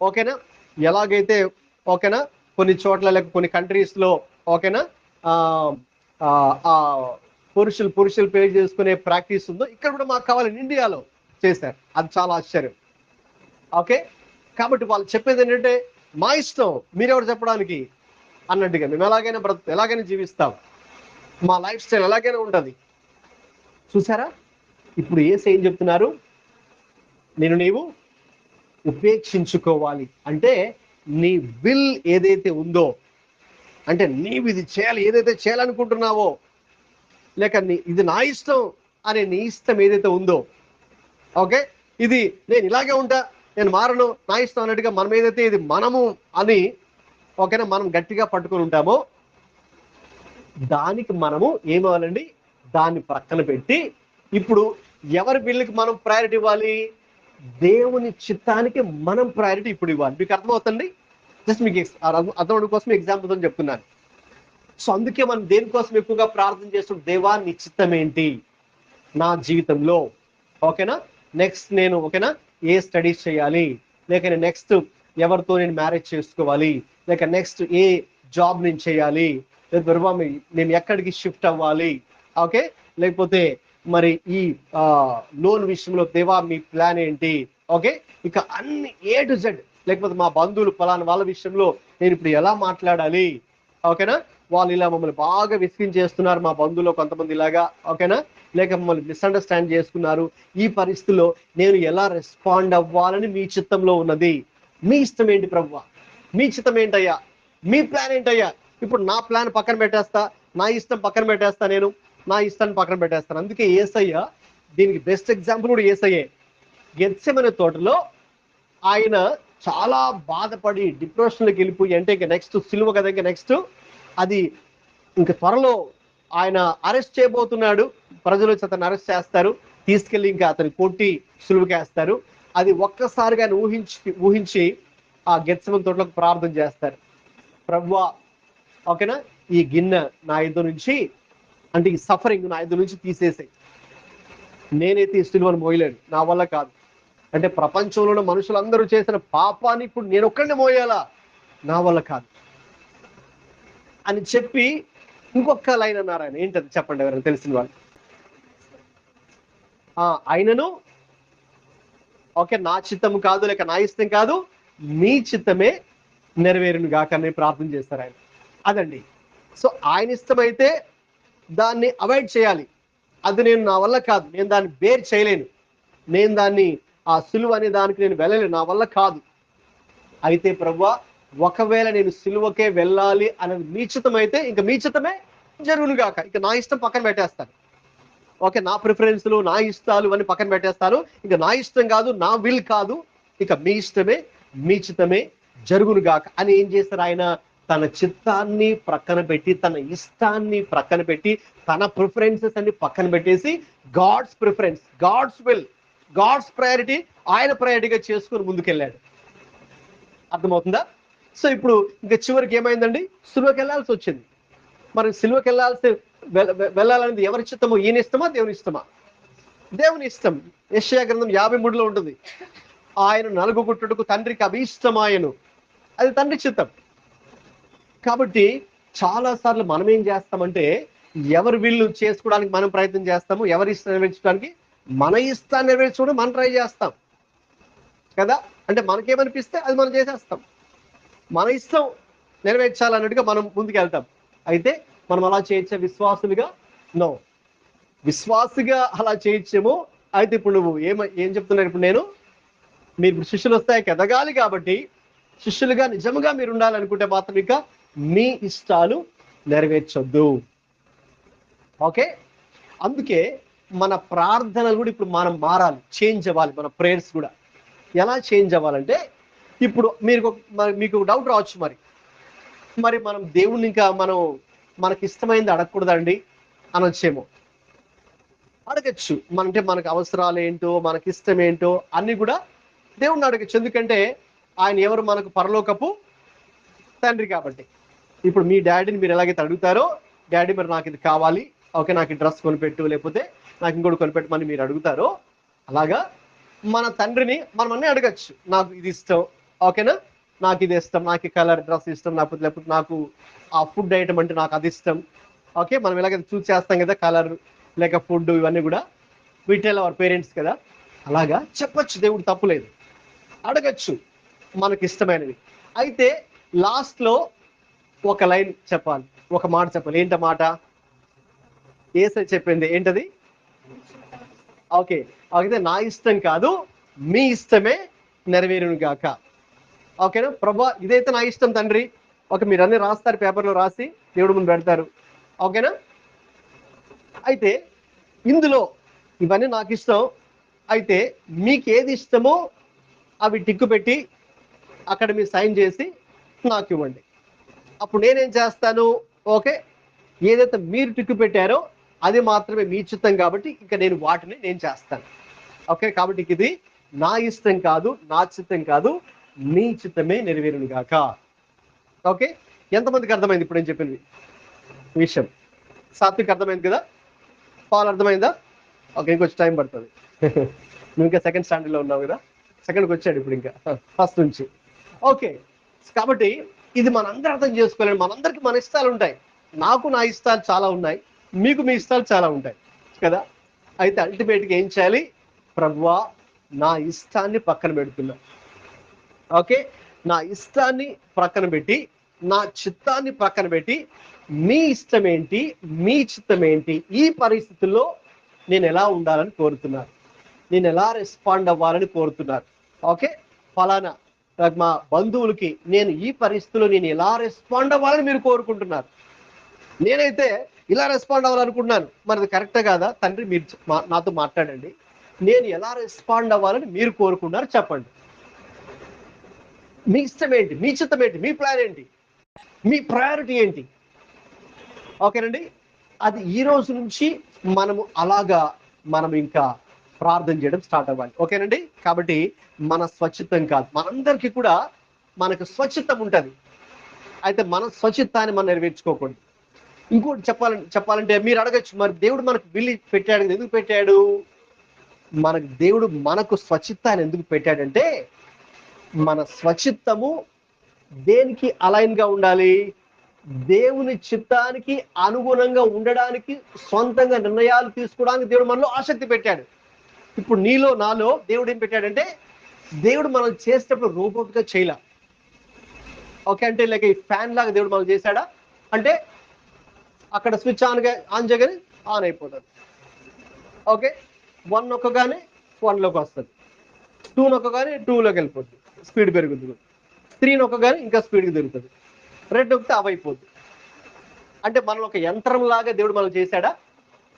ఓకేనా ఎలాగైతే ఓకేనా కొన్ని చోట్ల లేక కొన్ని కంట్రీస్లో ఓకేనా పురుషులు పెళ్లి చేసుకునే ప్రాక్టీస్ ఉందో, ఇక్కడ కూడా మాకు కావాలని ఇండియాలో చేశారు. అది చాలా ఆశ్చర్యం. ఓకే, కాబట్టి వాళ్ళు చెప్పేది ఏంటంటే మా ఇష్టం, మీరెవరు చెప్పడానికి అన్నట్టుగా, మేము ఎలాగైనా ఎలాగైనా జీవిస్తాం, మా లైఫ్ స్టైల్ ఎలాగైనా ఉంటుంది. చూసారా, ఇప్పుడు ఏం చెప్తున్నారు, నీవు ఉపేక్షించుకోవాలి అంటే నీ విల్ ఏదైతే ఉందో, అంటే నీవు ఇది చేయాలి ఏదైతే చేయాలనుకుంటున్నావో, లేక ఇది నా ఇష్టం అనే నీ ఇష్టం ఏదైతే ఉందో, ఓకే ఇది నేను ఇలాగే ఉంటా, నేను మారను, నా ఇష్టం అన్నట్టుగా మనం ఏదైతే ఇది మనము అని ఓకేనా మనం గట్టిగా పట్టుకొని ఉంటామో, దానికి మనము ఏమవ్వాలండి, దాన్ని ప్రక్కన పెట్టి ఇప్పుడు ఎవరి బిల్లుకి మనం ప్రయారిటీ ఇవ్వాలి, దేవుని చిత్తానికి మనం ప్రయారిటీ ఇప్పుడు ఇవ్వాలి. మీకు అర్థమవుతుంది? జస్ట్ మీకు అర్థం కోసం ఎగ్జాంపుల్తో చెప్తున్నాను. సో అందుకే మనం దేనికోసం ఎక్కువగా ప్రార్థన చేస్తుంటే, దేవా నీ చిత్తం ఏంటి నా జీవితంలో, ఓకేనా నెక్స్ట్ నేను ఓకేనా ఏ స్టడీస్ చేయాలి, లేక నెక్స్ట్ ఎవరితో నేను మ్యారేజ్ చేసుకోవాలి, లేక నెక్స్ట్ ఏ జాబ్ నేను చేయాలి, లేదా నేను ఎక్కడికి షిఫ్ట్ అవ్వాలి, ఓకే లేకపోతే మరి ఈ లోన్ విషయంలో దేవా మీ ప్లాన్ ఏంటి, ఓకే ఇక అన్ని A to Z, లేకపోతే మా బంధువులు ఫలానా వాళ్ళ విషయంలో నేను ఇప్పుడు ఎలా మాట్లాడాలి, ఓకేనా వాళ్ళు ఇలా మమ్మల్ని బాగా విసిగించేస్తున్నారు, మా బంధువులు కొంతమంది ఇలాగా, ఓకేనా లేక మమ్మల్ని మిస్అండర్స్టాండ్ చేసుకున్నారు, ఈ పరిస్థితుల్లో నేను ఎలా రెస్పాండ్ అవ్వాలని మీ చిత్తంలో ఉన్నది. మీ ఇష్టం ఏంటి ప్రభువా, మీ చిత్తం ఏంటయ్యా, మీ ప్లాన్ ఏంటయ్యా. ఇప్పుడు నా ప్లాన్ పక్కన పెట్టేస్తా, నా ఇష్టం పక్కన పెట్టేస్తా, నేను నా ఇష్టాన్ని పక్కన పెట్టేస్తాను. అందుకే యేసయ్య దీనికి బెస్ట్ ఎగ్జాంపుల్ కూడా యేసయ్యే. గెత్సెమనే తోటలో ఆయన చాలా బాధపడి డిప్రెషన్లోకి వెళ్ళిపోయి, అంటే ఇంకా నెక్స్ట్ సిలువ కదా, ఇంకా నెక్స్ట్ అది ఇంకా త్వరలో ఆయన అరెస్ట్ చేయబోతున్నాడు, ప్రజలు వచ్చి అతను అరెస్ట్ చేస్తారు, తీసుకెళ్ళి ఇంకా అతని కొట్టి సిలువకేస్తారు. అది ఒక్కసారిగా ఆయన ఊహించి ఆ గెత్సెమనే తోటలోకి ప్రార్థన చేస్తారు, ప్రభువా ఓకేనా ఈ గిన్నె నా ఎదురు నుంచి, అంటే ఈ సఫరింగ్ నా ఎదురు నుంచి తీసేసాయి, నేనైతే ఈ సిలువను మోయలేను, నా వల్ల కాదు. అంటే ప్రపంచంలో మనుషులందరూ చేసిన పాపాన్ని ఇప్పుడు నేను ఒక్కడిని మోయాలా, నా వల్ల కాదు అని చెప్పి ఇంకొక లైన్ అన్నారు ఆయన. ఏంటది చెప్పండి ఎవరైనా తెలిసిన వాళ్ళు. ఆయనను ఓకే నా చిత్తం కాదు, లేక నా ఇష్టం కాదు, మీ చిత్తమే నెరవేరును గాక అని ప్రార్థన చేస్తారు ఆయన. అదండి. సో ఆయన ఇష్టమైతే దాన్ని అవాయిడ్ చేయాలి, అది నేను నా వల్ల కాదు, నేను దాన్ని బేర్ చేయలేను, నేను దాన్ని ఆ సిలువ అనే దానికి నేను వెళ్ళలేను, నా వల్ల కాదు. అయితే ప్రభువా ఒకవేళ నేను సిలువకే వెళ్ళాలి అనేది మీ చిత్తం అయితే ఇంకా మీ చిత్తమే జరుగును గాక, ఇక నా ఇష్టం పక్కన పెట్టేస్తాను. ఓకే నా ప్రిఫరెన్స్లు నా ఇష్టాలు అని పక్కన పెట్టేస్తాను, ఇక నా ఇష్టం కాదు, నా విల్ కాదు, ఇక మీ ఇష్టమే మీ చిత్తమే జరుగును గాక అని ఏం చేస్తారు ఆయన, తన చిత్తాన్ని ప్రక్కన పెట్టి, తన ఇష్టాన్ని ప్రక్కన పెట్టి, తన ప్రిఫరెన్సెస్ అన్ని పక్కన పెట్టేసి God's preference, God's will, God's priority ఆయన ప్రయారిటీగా చేసుకుని ముందుకెళ్ళాడు. అర్థమవుతుందా? సో ఇప్పుడు ఇంకా చివరికి ఏమైందండి, సిలువకి వెళ్ళాల్సి వచ్చింది. మరి సిలువకి వెళ్ళాలనేది ఎవరి చిత్తమో? ఈయన ఇష్టమా దేవుని ఇష్టమా? దేవుని ఇష్టం. యెషయా గ్రంథం 53లో ఉంటుంది, ఆయన నలుగుగుట్టుటకు తండ్రికి అభీష్టమాయను. అది తండ్రి చిత్తం. కాబట్టి చాలా సార్లు మనం ఏం చేస్తామంటే ఎవరి వీళ్ళు చేసుకోవడానికి మనం ప్రయత్నం చేస్తాము, ఎవరి ఇష్టం నెరవేర్చడానికి మన ఇష్టాన్ని నెరవేర్చుకోవడం మనం ట్రై చేస్తాం కదా. అంటే మనకేమనిపిస్తే అది మనం చేసేస్తాం, మన ఇష్టం నెరవేర్చాలన్నట్టుగా మనం ముందుకెళ్తాం. అయితే మనం అలా చేయొచ్చే విశ్వాసులుగా? నో. విశ్వాసిగా అలా చేయొచ్చేమో. అయితే ఇప్పుడు నువ్వు ఏం చెప్తున్నాను, ఇప్పుడు నేను మీరు ఇప్పుడు శిష్యులు వస్తాయి ఎదగాలి కాబట్టి శిష్యులుగా నిజముగా మీరు ఉండాలనుకుంటే మాత్రం ఇక మీ ఇష్టాలు నెరవేర్చొద్దు. ఓకే, అందుకే మన ప్రార్థనలు కూడా ఇప్పుడు మనం మారాలి, చేంజ్ అవ్వాలి. మన ప్రేయర్స్ కూడా ఎలా చేంజ్ అవ్వాలంటే, ఇప్పుడు మీకు డౌట్ రావచ్చు, మరి మనం దేవుణ్ణి ఇంకా మనకి ఇష్టమైంది అడగకూడదండి అనొచ్చేమో. అడగచ్చు. అంటే మనకు అవసరాలు ఏంటో, మనకి ఇష్టం ఏంటో అన్ని కూడా దేవుణ్ణి అడగచ్చు. ఎందుకంటే ఆయన ఎవరు? మనకు పరలోకపు తండ్రి కాబట్టి. ఇప్పుడు మీ డాడీని మీరు ఎలాగైతే అడుగుతారో, డాడీ మరి నాకు ఇది కావాలి, ఓకే నాకు ఈ డ్రెస్ కొనిపెట్టు, లేకపోతే నాకు ఇంకోటి కొనిపెట్టమని మీరు అడుగుతారో, అలాగా మన తండ్రిని మనం అన్నీ అడగచ్చు. నాకు ఇది ఇష్టం, ఓకేనా, నాకు ఇది ఇష్టం, నాకు ఈ కలర్ డ్రెస్ ఇష్టం, లేకపోతే నాకు ఆ ఫుడ్ ఐటమ్ అంటే నాకు అది ఇష్టం. ఓకే, మనం ఎలాగైతే చూస్ చేస్తాం కదా, కలర్ లేక ఫుడ్, ఇవన్నీ కూడా వి టెల్ అవర్ పేరెంట్స్ కదా. అలాగా చెప్పచ్చు, దేవుడు తప్పులేదు, అడగచ్చు మనకి ఇష్టమైనవి. అయితే లాస్ట్లో ఒక లైన్ చెప్పాలి, ఒక మాట చెప్పాలి. ఏంట మాట? యేసయ్య చెప్పింది ఏంటది? ఓకే, అయితే నా ఇష్టం కాదు మీ ఇష్టమే నెరవేరును గాక. ఓకేనా? ప్రభా ఇదైతే నా ఇష్టం తండ్రి. ఓకే, మీరు అన్ని రాస్తారు, పేపర్లో రాసి దేవుడి ముందు పెడతారు, ఓకేనా? అయితే ఇందులో ఇవన్నీ నాకు ఇష్టం, అయితే మీకు ఏది ఇష్టమో అవి టిక్కు పెట్టి అక్కడ మీరు సైన్ చేసి నాకు ఇవ్వండి. అప్పుడు నేనేం చేస్తాను, ఓకే, ఏదైతే మీరు టిక్కు పెట్టారో అది మాత్రమే మీ చిత్తం కాబట్టి ఇక నేను వాటిని నేను చేస్తాను. ఓకే, కాబట్టి ఇది నా ఇష్టం కాదు, నా చిత్తం కాదు, నీ చిత్తమే నెరవేరును గాక. ఓకే, ఎంతమందికి అర్థమైంది ఇప్పుడు నేను చెప్పింది విషయం? సాత్విక్ అర్థమైంది కదా? పాల్ అర్థమైందా? ఓకే, ఇంకొంచెం టైం పడుతుంది. నువ్వు ఇంకా సెకండ్ స్టాండర్డ్లో ఉన్నావు కదా, సెకండ్కి వచ్చాడు ఇప్పుడు, ఇంకా ఫస్ట్ నుంచి. ఓకే, కాబట్టి ఇది మనందరూ అర్థం చేసుకోలేము. మనందరికీ మన ఇష్టాలు ఉంటాయి. నాకు నా ఇష్టాలు చాలా ఉన్నాయి, మీకు మీ ఇష్టాలు చాలా ఉంటాయి కదా. అయితే అల్టిమేట్గా ఏం చేయాలి? ప్రభువా నా ఇష్టాన్ని పక్కన పెడుతున్నా, ఓకే, నా ఇష్టాన్ని పక్కన పెట్టి, నా చిత్తాన్ని పక్కన పెట్టి, మీ ఇష్టం ఏంటి, మీ చిత్తం ఏంటి, ఈ పరిస్థితుల్లో నేను ఎలా ఉండాలని కోరుతున్నారు, నేను ఎలా రెస్పాండ్ అవ్వాలని కోరుతున్నారు. ఓకే, ఫలానా మా బంధువులకి నేను ఈ పరిస్థితుల్లో నేను ఎలా రెస్పాండ్ అవ్వాలని మీరు కోరుకుంటున్నారు, నేనైతే ఇలా రెస్పాండ్ అవ్వాలనుకుంటున్నాను. మరి అది కరెక్టే కాదా? తండ్రి మీరు నాతో మాట్లాడండి, నేను ఎలా రెస్పాండ్ అవ్వాలని మీరు కోరుకున్నారు చెప్పండి. మీ ఇష్టం ఏంటి, మీ చిత్తం ఏంటి, మీ ప్లాన్ ఏంటి, మీ ప్రయారిటీ ఏంటి? ఓకేనండి, అది ఈ రోజు నుంచి మనం ఇంకా ప్రార్థన చేయడం స్టార్ట్ అవ్వాలి. ఓకేనండి, కాబట్టి మన స్వచ్ఛతం కాదు, మనందరికీ కూడా మనకు స్వచ్ఛతం ఉంటుంది. అయితే మన స్వచ్ఛతాన్ని మనం నెరవేర్చుకోకూడదు. ఇంకోటి చెప్పాలంటే మీరు అడగచ్చు, మరి దేవుడు మనకు విల్లి పెట్టాడు, ఎందుకు పెట్టాడు? దేవుడు మనకు స్వచ్ఛతాన్ని ఎందుకు పెట్టాడంటే, మన స్వచ్ఛతము దేనికి అలైన్ గా ఉండాలి? దేవుని చిత్తానికి అనుగుణంగా ఉండడానికి, సొంతంగా నిర్ణయాలు తీసుకోవడానికి దేవుడు మనలో ఆసక్తి పెట్టాడు. ఇప్పుడు నీలో నాలో దేవుడు ఏం పెట్టాడంటే, దేవుడు మనం చేసేటప్పుడు రోబోట్ గా చేయలే. ఓకే, అంటే లైక్ ఈ ఫ్యాన్ లాగా దేవుడు మనం చేశాడా అంటే, అక్కడ స్విచ్ ఆన్ చేయగానే ఆన్ అయిపోతుంది. ఓకే, 1 నొక్కగానే 1లోకి వస్తుంది, 2 నొక్కగానే 2లోకి వెళ్ళిపోతుంది, స్పీడ్ పెరుగుతుంది, 3 నొక్కగానే ఇంకా స్పీడ్గా తిరుగుతుంది, 2 నొక్కితే ఆఫ్ అయిపోద్ది. అంటే మనలో ఒక యంత్రం లాగా దేవుడు మనం చేశాడా?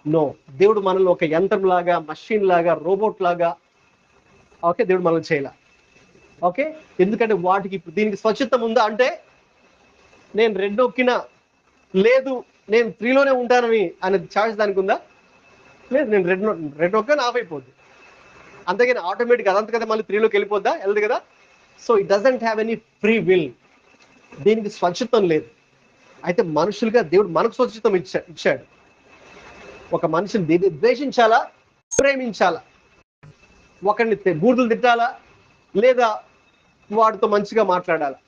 నో, దేవుడు మనలో ఒక యంత్రం లాగా, మషిన్ లాగా, రోబోట్ లాగా ఓకే దేవుడు మనం చేయలే. ఓకే, ఎందుకంటే వాటికి దీనికి స్వచ్ఛతం ఉందా అంటే, నేను 2 నొక్కినా లేదు, నేను 3లోనే ఉంటానని అనే ఛాయిస్ దానికి ఉందా? లేదు, నేను 2 నొక్కగానే ఆఫ్ అయిపోద్ది. అంతేగాని ఆటోమేటిక్ అదంత కదా మళ్ళీ 3లోకి వెళ్ళిపోద్దా? వెళ్ళదు కదా. So it doesn't have any free will. దీనికి స్వచ్ఛతం లేదు. అయితే మనుషులుగా దేవుడు మనకు స్వచ్ఛతం ఇచ్చాడు. ఒక మనిషిని ద్వేషించాలా, ప్రేమించాలా, ఒకరిని బూతులు తిట్టాలా, లేదా వాడితో మంచిగా మాట్లాడాలా,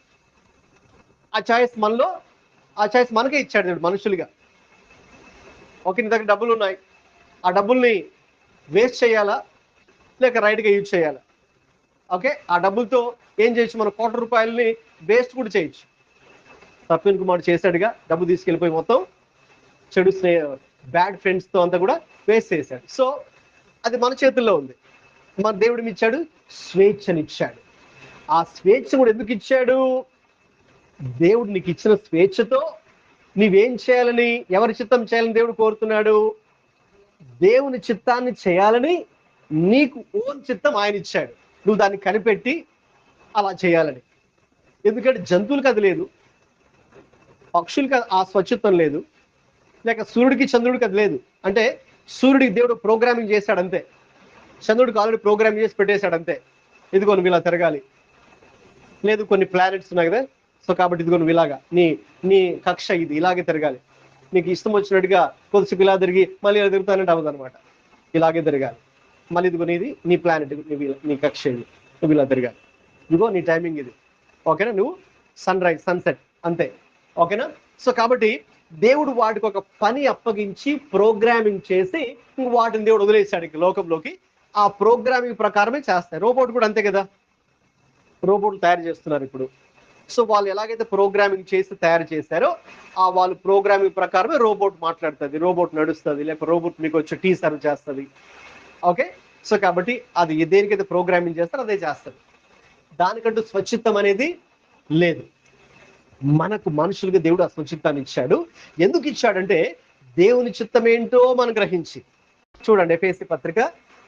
ఆ చాయిస్ మనకే ఇచ్చాడు దేవుడు మనుషులుగా. ఓకే, నీ దగ్గర డబ్బులు ఉన్నాయి, ఆ డబ్బుల్ని వేస్ట్ చేయాలా లేక రైట్గా యూజ్ చేయాలా? ఓకే, ఆ డబ్బులతో ఏం చేయొచ్చు? మనం ₹1,00,00,000 వేస్ట్ కూడా చేయొచ్చు. తప్పిన కుమారుడు చేశాడుగా, డబ్బు తీసుకెళ్ళిపోయి మొత్తం చెడు బ్యాడ్ ఫ్రెండ్స్తో అంతా కూడా వేస్ట్ చేశాడు. సో అది మన చేతుల్లో ఉంది. మన దేవుడు ఇచ్చాడు, స్వేచ్ఛనిచ్చాడు. ఆ స్వేచ్ఛ కూడా ఎందుకు ఇచ్చాడు? దేవుడు నీకు ఇచ్చిన స్వేచ్ఛతో నీవేం చేయాలని, ఎవరి చిత్తం చేయాలని దేవుడు కోరుతున్నాడు? దేవుని చిత్తాన్ని చేయాలని నీకు ఓన్ చిత్తం ఆయన ఇచ్చాడు. నువ్వు దాన్ని కనిపెట్టి అలా చేయాలని. ఎందుకంటే జంతువులకు అది లేదు, పక్షులకి ఆ స్వచ్ఛత్వం లేదు, లేక సూర్యుడికి చంద్రుడికి అది లేదు. అంటే సూర్యుడికి దేవుడు ప్రోగ్రామింగ్ చేశాడు అంతే, చంద్రుడికి ఆల్రెడీ ప్రోగ్రామింగ్ చేసి పెట్టేశాడు అంతే. ఇదిగో నువ్వు ఇలా తిరగాలి, లేదు కొన్ని ప్లానెట్స్ ఉన్నాయి కదా, సో కాబట్టి ఇదిగో నువ్వు ఇలాగా నీ కక్ష ఇది ఇలాగే తిరగాలి. నీకు ఇష్టం వచ్చినట్టుగా కొద్దిసేపు ఇలా తిరిగి మళ్ళీ ఇలా తిరుగుతానంటే అవ్వదు అనమాట. ఇలాగే తిరగాలి. మళ్ళీ ఇదిగో నీ ప్లానెట్, నీ కక్ష ఇది, నువ్వు ఇలా తిరగాలి. ఇదిగో నీ టైమింగ్ ఇది. ఓకేనా? నువ్వు సన్ రైజ్ సన్సెట్ అంతే. ఓకేనా? సో కాబట్టి దేవుడు వాటికి ఒక పని అప్పగించి ప్రోగ్రామింగ్ చేసి వాటిని దేవుడు వదిలేశాడు ఇక లోకంలోకి. ఆ ప్రోగ్రామింగ్ ప్రకారమే చేస్తాయి. రోబోట్ కూడా అంతే కదా, రోబోట్లు తయారు చేస్తున్నారు ఇప్పుడు. సో వాళ్ళు ఎలాగైతే ప్రోగ్రామింగ్ చేసి తయారు చేశారో ఆ వాళ్ళు ప్రోగ్రామింగ్ ప్రకారమే రోబోట్ మాట్లాడుతుంది, రోబోట్ నడుస్తుంది, లేకపోతే రోబోట్ మీకు వచ్చి టీ సర్వ్ చేస్తుంది. ఓకే, సో కాబట్టి అది దేనికైతే ప్రోగ్రామింగ్ చేస్తారో అదే చేస్తుంది. దానికంటూ స్వచ్ఛిత్తం అనేది లేదు. మనకు మనుషులుగా దేవుడు ఆ స్వచ్ఛిత్తాన్ని ఇచ్చాడు. ఎందుకు ఇచ్చాడంటే దేవుని చిత్తం ఏంటో మనం గ్రహించి. చూడండి, ఎఫెసీ పత్రిక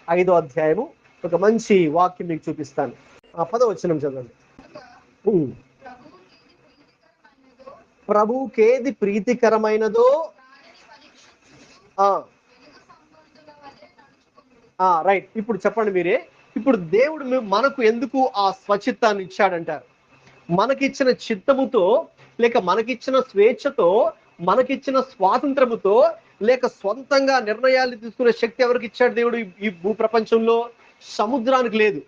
5వ అధ్యాయము ఒక మంచి వాక్యం మీకు చూపిస్తాను. 10వ వచనం చదవండి. ప్రభువుకేది ప్రీతికరమైనదో రైట్. ఇప్పుడు చెప్పండి మీరే, ఇప్పుడు దేవుడు మనకు ఎందుకు ఆ స్వచ్ఛిత్తాన్ని ఇచ్చాడంటారు? మనకిచ్చిన చిత్తముతో, లేక మనకిచ్చిన స్వేచ్ఛతో, మనకిచ్చిన స్వాతంత్రముతో, లేక సొంతంగా నిర్ణయాలు తీసుకునే శక్తి ఎవరికి ఇచ్చాడు దేవుడు? ఈ భూప్రపంచంలో సముద్రానికి లేదు.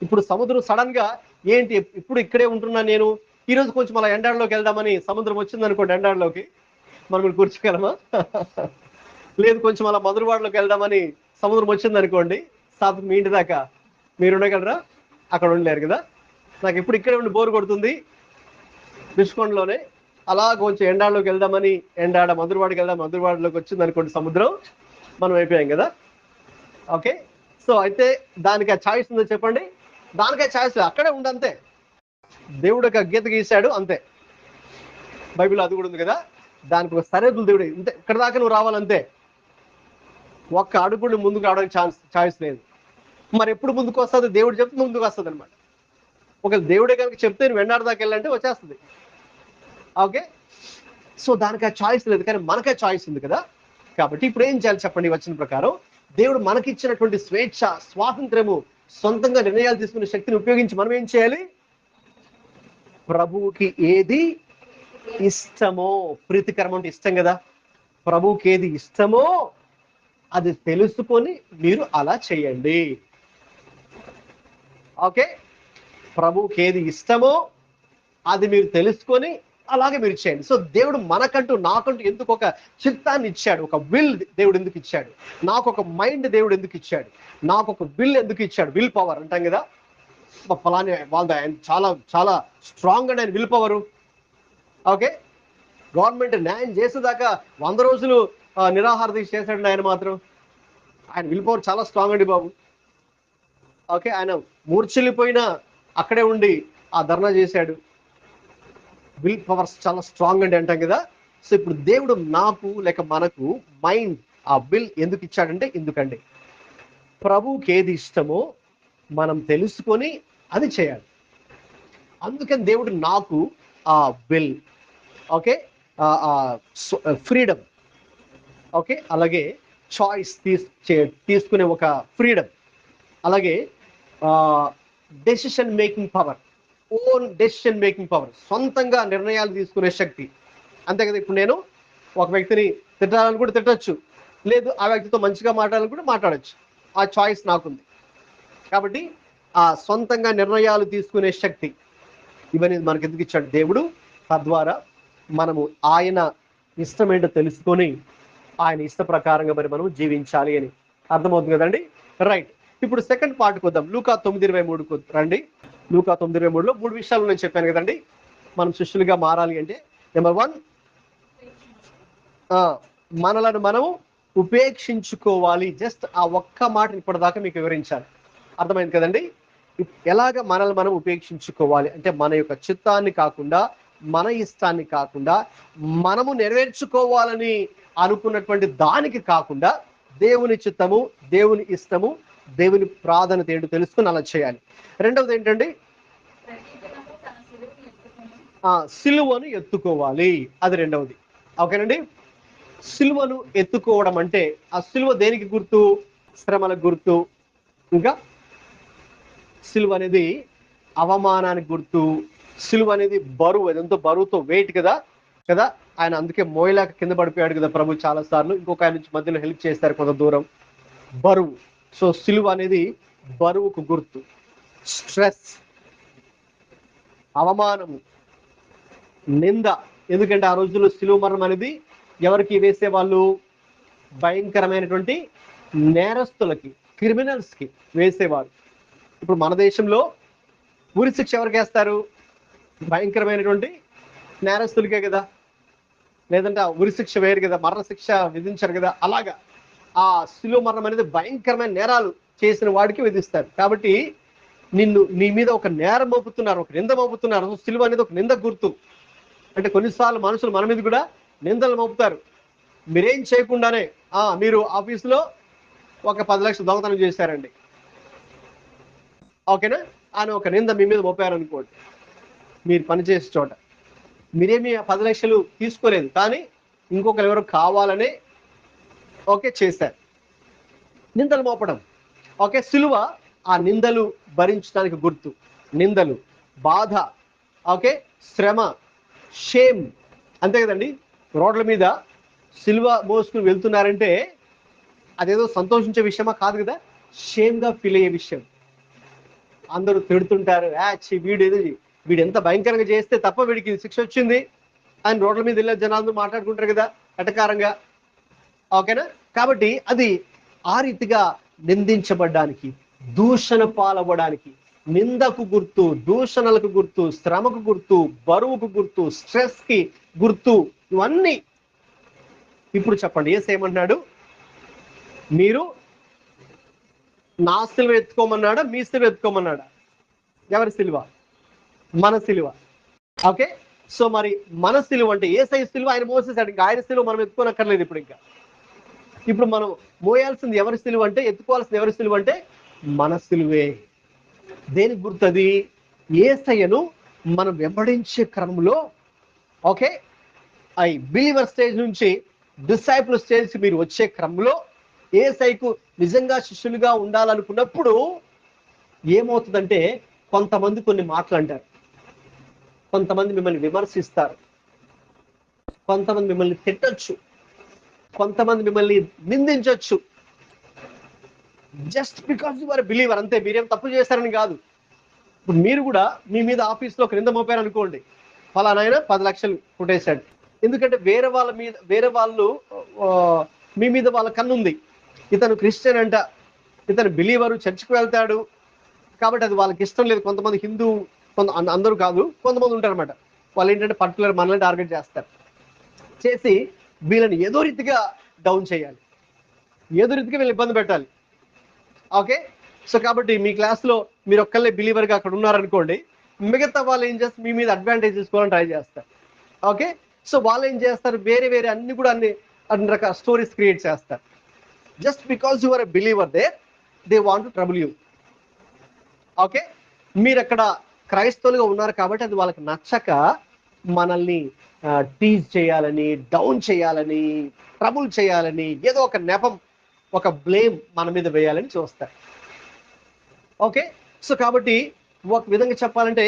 ఇప్పుడు సముద్రం సడన్ గా ఏంటి, ఇప్పుడు ఇక్కడే ఉంటున్నా నేను, ఈరోజు కొంచెం అలా ఎండాడలోకి వెళ్దామని సముద్రం వచ్చింది అనుకోండి, ఎండాడలోకి మనం కూర్చోగలమా? లేదు కొంచెం అలా మధురవాడలోకి వెళ్దామని సముద్రం వచ్చింది అనుకోండి, సాపు మీ ఇంటి దాకా మీరు ఉండగలరా? అక్కడ ఉండలేరు కదా. నాకు ఇప్పుడు ఇక్కడే ఉండి బోరు కొడుతుంది రుషికొండలోనే, అలా కొంచెం ఎండాడలోకి వెళ్దామని మధురవాడికి వెళ్దాం, మధురవాడలోకి వచ్చింది అనుకోండి సముద్రం, మనం అయిపోయాం కదా. ఓకే, సో అయితే దానికి ఆ ఛాయిస్ ఉందో చెప్పండి? దానికే ఛాయిస్ లేదు, అక్కడే ఉండంతే. దేవుడు ఒక గీత గీశాడు అంతే. బైబిల్ అది కూడా ఉంది కదా, దానికి ఒక సరిహద్దులు దేవుడు ఇంతే, ఇక్కడ దాకా నువ్వు రావాలంతే. ఒక్క అడుగుడు ముందుకు రావడానికి ఛాయిస్ లేదు. మరి ఎప్పుడు ముందుకు వస్తుంది? దేవుడు చెప్తే ముందుకు వస్తుంది అనమాట. ఒక దేవుడే కనుక చెప్తే నువ్వు ఎండాడ దాకా వెళ్ళాలంటే వచ్చేస్తుంది. ఓకే, సో దానికి ఆ ఛాయిస్ లేదు, కానీ మనకే ఛాయిస్ ఉంది కదా. కాబట్టి ఇప్పుడు ఏం చేయాలి చెప్పండి? వచ్చిన ప్రకారం దేవుడు మనకిచ్చినటువంటి స్వేచ్ఛ, స్వాతంత్రము, సొంతంగా నిర్ణయాలు తీసుకునే శక్తిని ఉపయోగించి మనం ఏం చేయాలి? ప్రభువుకి ఏది ఇష్టమో, ప్రీతికరం అంటే ఇష్టం కదా, ప్రభువుకి ఏది ఇష్టమో అది తెలుసుకొని మీరు అలా చేయండి. ఓకే, ప్రభువుకి ఏది ఇష్టమో అది మీరు తెలుసుకొని అలాగే మీరు చేయండి. సో దేవుడు మనకంటూ, నాకంటూ ఎందుకు ఒక చిత్తాన్ని ఇచ్చాడు, ఒక విల్ దేవుడు ఎందుకు ఇచ్చాడు, నాకు ఒక మైండ్ దేవుడు ఎందుకు ఇచ్చాడు, నాకు ఒక విల్ ఎందుకు ఇచ్చాడు? విల్ పవర్ అంటాం కదా, ఫలాని వాళ్ళ చాలా చాలా స్ట్రాంగ్ అండ్ ఆయన విల్ పవరు. ఓకే, గవర్నమెంట్ న్యాయం చేసేదాకా 100 రోజులు నిరాహార దీక్ష చేశాడు ఆయన మాత్రం. ఆయన విల్ పవర్ చాలా స్ట్రాంగ్ అండి బాబు. ఓకే, ఆయన మూర్ఛిల్లిపోయినా అక్కడే ఉండి ఆ ధర్నా చేశాడు. విల్ పవర్స్ చాలా స్ట్రాంగ్ అండి అంటాం కదా. సో ఇప్పుడు దేవుడు నాకు లేక మనకు మైండ్, ఆ విల్ ఎందుకు ఇచ్చాడంటే ఎందుకండి ప్రభువుకి ఏది ఇష్టమో మనం తెలుసుకొని అది చేయాలి. అందుకని దేవుడు నాకు ఆ విల్, ఓకే, ఫ్రీడమ్, ఓకే, అలాగే చాయిస్ తీసుకునే ఒక ఫ్రీడమ్, అలాగే decision making power, own decision making power, సొంతంగా నిర్ణయాలు తీసుకునే శక్తి. అంతే కదా. ఇప్పుడు నేను ఒక వ్యక్తిని తిట్టాలని కూడా తిట్టచ్చు, లేదు ఆ వ్యక్తితో మంచిగా మాట్లాడాలని కూడా మాట్లాడచ్చు. ఆ చాయిస్ నాకుంది. కాబట్టి ఆ సొంతంగా నిర్ణయాలు తీసుకునే శక్తి, ఇవన్నీ మనకి ఎందుకు ఇచ్చాడు దేవుడు? తద్వారా మనము ఆయన ఇష్టమేంటో తెలుసుకొని ఆయన ఇష్ట ప్రకారంగా మరి మనం జీవించాలి అని. అర్థమవుతుంది కదండి? రైట్. ఇప్పుడు సెకండ్ పార్ట్కి వద్దాం. లూకా 9:23 రండి. లూకా 9:23లో 3 విషయాలు నేను చెప్పాను కదండి మనం శిష్యులుగా మారాలి అంటే. నెంబర్ 1, మనలను మనము ఉపేక్షించుకోవాలి. జస్ట్ ఆ ఒక్క మాట ఇప్పటిదాకా మీకు వివరించాను. అర్థమైంది కదండి? ఎలాగ మనల్ని మనం ఉపేక్షించుకోవాలి అంటే, మన యొక్క చిత్తాన్ని కాకుండా, మన ఇష్టాన్ని కాకుండా, మనము నెరవేర్చుకోవాలని అనుకున్నటువంటి దానికి కాకుండా, దేవుని చిత్తము, దేవుని ఇష్టము, దేవుని ప్రాధాన్యత ఏంటో తెలుసుకుని అలా చేయాలి. రెండవది ఏంటండి? సిలువను ఎత్తుకోవాలి. అది రెండవది. ఓకేనండి? సిలువను ఎత్తుకోవడం అంటే, ఆ సిలువ దేనికి గుర్తు? శ్రమలకు గుర్తు. ఇంకా సిలువ అనేది అవమానానికి గుర్తు. సిలువ అనేది బరువు, అదంతా బరువుతో వెయిట్ కదా. ఆయన అందుకే మోయలేక కింద పడిపోయాడు కదా ప్రభు చాలా సార్లు. ఇంకొక ఆయన నుంచి మధ్యలో హెల్ప్ చేస్తారు కొంత దూరం. బరువు. సో సిలువ అనేది బరువుకు గుర్తు. స్ట్రెస్, అవమానము, నింద. ఎందుకంటే ఆ రోజుల్లో సిలువ మరణం అనేది ఎవరికి వేసేవాళ్ళు? భయంకరమైనటువంటి నేరస్తులకి, క్రిమినల్స్కి వేసేవారు. ఇప్పుడు మన దేశంలో ఉరి శిక్ష ఎవరికి వేస్తారు? భయంకరమైనటువంటి నేరస్తులకే కదా. లేదంటే ఆ ఉరి శిక్ష వేరు కదా, మరణ శిక్ష విధించారు కదా. అలాగా ఆ శిలువ మరణం అనేది భయంకరమైన నేరాలు చేసిన వాడికి విధిస్తారు. కాబట్టి నీ మీద ఒక నేరం మోపుతున్నారు, ఒక నింద మోపుతున్నారు. శిలువ అనేది ఒక నింద గుర్తు. అంటే కొన్నిసార్లు మనుషులు మన మీద కూడా నిందలు మోపుతారు. మీరేం చేయకుండానే మీరు ఆఫీసులో ఒక 10 లక్షలు దొంగతనం చేశారండి, ఓకేనా, అని ఒక నింద మీ మీద మోపారనుకోండి. మీరు పనిచేసే చోట మీరేమి 10 లక్షలు తీసుకోలేదు, కానీ ఇంకొకరు ఎవరు కావాలనే చేశారు. నిందలు మోపడం. సిలువ ఆ నిందలు భరించడానికి గుర్తు. నిందలు, బాధ, శ్రమ, షేమ్. అంతే కదండి. రోడ్ల మీద సిలువ మోసుకుని వెళ్తున్నారంటే అదేదో సంతోషించే విషయమా? కాదు కదా. షేమ్గా ఫీల్ అయ్యే విషయం. అందరూ తిడుతుంటారు, వీడు ఎంత భయంకరంగా చేస్తే తప్ప వీడికి శిక్ష వచ్చింది అని రోడ్ల మీద వెళ్ళే జనాలు మాట్లాడుకుంటారు కదా ఎటకారంగా. ఓకేనా? కాబట్టి అది ఆ రీతిగా నిందించబడ్డానికి, దూషణ పాలవ్వడానికి, నిందకు గుర్తు, దూషణలకు గుర్తు, శ్రమకు గుర్తు, బరువుకు గుర్తు, స్ట్రెస్ కి గుర్తు. ఇవన్నీ ఇప్పుడు చెప్పండి. ఏసేమన్నాడు? మీరు నా సిలువ ఎత్తుకోమన్నాడా, మీ సిలువ ఎత్తుకోమన్నాడా? ఎవరి సిలువ? మన సిలువ. సో మరి మన సిలువ అంటే ఏసై సిలువ ఆయన మోసేసాడు. ఇంకా ఆయన సిలువ మనం ఎత్తుకోనక్కర్లేదు. ఇప్పుడు మనం మోయాల్సింది ఎవరి సిలువ అంటే, ఎత్తుకోవాల్సింది ఎవరి సిలువ అంటే మన సిలువే. దేనికి గుర్తది? ఏసయ్యను మనం వెంబడించే క్రమంలో ఐ బిలీవర్ స్టేజ్ నుంచి డిసైపుల్ స్టేజ్ మీరు వచ్చే క్రమంలో ఏసైకు నిజంగా శిష్యులుగా ఉండాలనుకున్నప్పుడు ఏమవుతుందంటే, కొంతమంది కొన్ని మాటలు అంటారు, కొంతమంది మిమ్మల్ని విమర్శిస్తారు, కొంతమంది మిమ్మల్ని తిట్టచ్చు, కొంతమంది మిమ్మల్ని నిందించవచ్చు. Just because you are believer. అంతే. మీరేం తప్పు చేశారని కాదు. ఇప్పుడు మీరు కూడా మీ మీద ఆఫీస్లో ఒక నింద మోపారు అనుకోండి, ఫలానాయన 10 లక్షలు కొట్టేశాడు. ఎందుకంటే వేరే వాళ్ళు మీ మీద వాళ్ళ కన్నుంది. ఇతను క్రిస్టియన్ అంట, ఇతను బిలీవరు, చర్చికి వెళ్తాడు, కాబట్టి అది వాళ్ళకి ఇష్టం లేదు. కొంతమంది హిందూ, అందరూ కాదు, కొంతమంది ఉంటారన్నమాట. వాళ్ళు ఏంటంటే పర్టికులర్ మనల్ని టార్గెట్ చేస్తారు. చేసి వీళ్ళని ఏదో రీతిగా డౌన్ చేయాలి, ఏదో రీతిగా వీళ్ళని ఇబ్బంది పెట్టాలి. సో కాబట్టి మీ క్లాస్లో మీరు ఒక్కళ్ళే బిలీవర్గా అక్కడ ఉన్నారనుకోండి, మిగతా వాళ్ళు ఏం చేస్తారు? మీ మీద అడ్వాంటేజ్ తీసుకోవాలని ట్రై చేస్తారు. సో వాళ్ళు ఏం చేస్తారు? వేరే అన్ని కూడా అన్ని రకాల స్టోరీస్ క్రియేట్ చేస్తారు. Just because you are a believer they want to trouble you. మీరు అక్కడ క్రైస్తవులుగా ఉన్నారు కాబట్టి అది వాళ్ళకి నచ్చక మనల్ని టీజ్ చేయాలని, డౌన్ చేయాలని, ట్రబుల్ చేయాలని, ఏదో ఒక నెపం, ఒక బ్లేమ్ మన మీద వేయాలని చూస్తారు. ఓకే. సో కాబట్టి ఒక విధంగా చెప్పాలంటే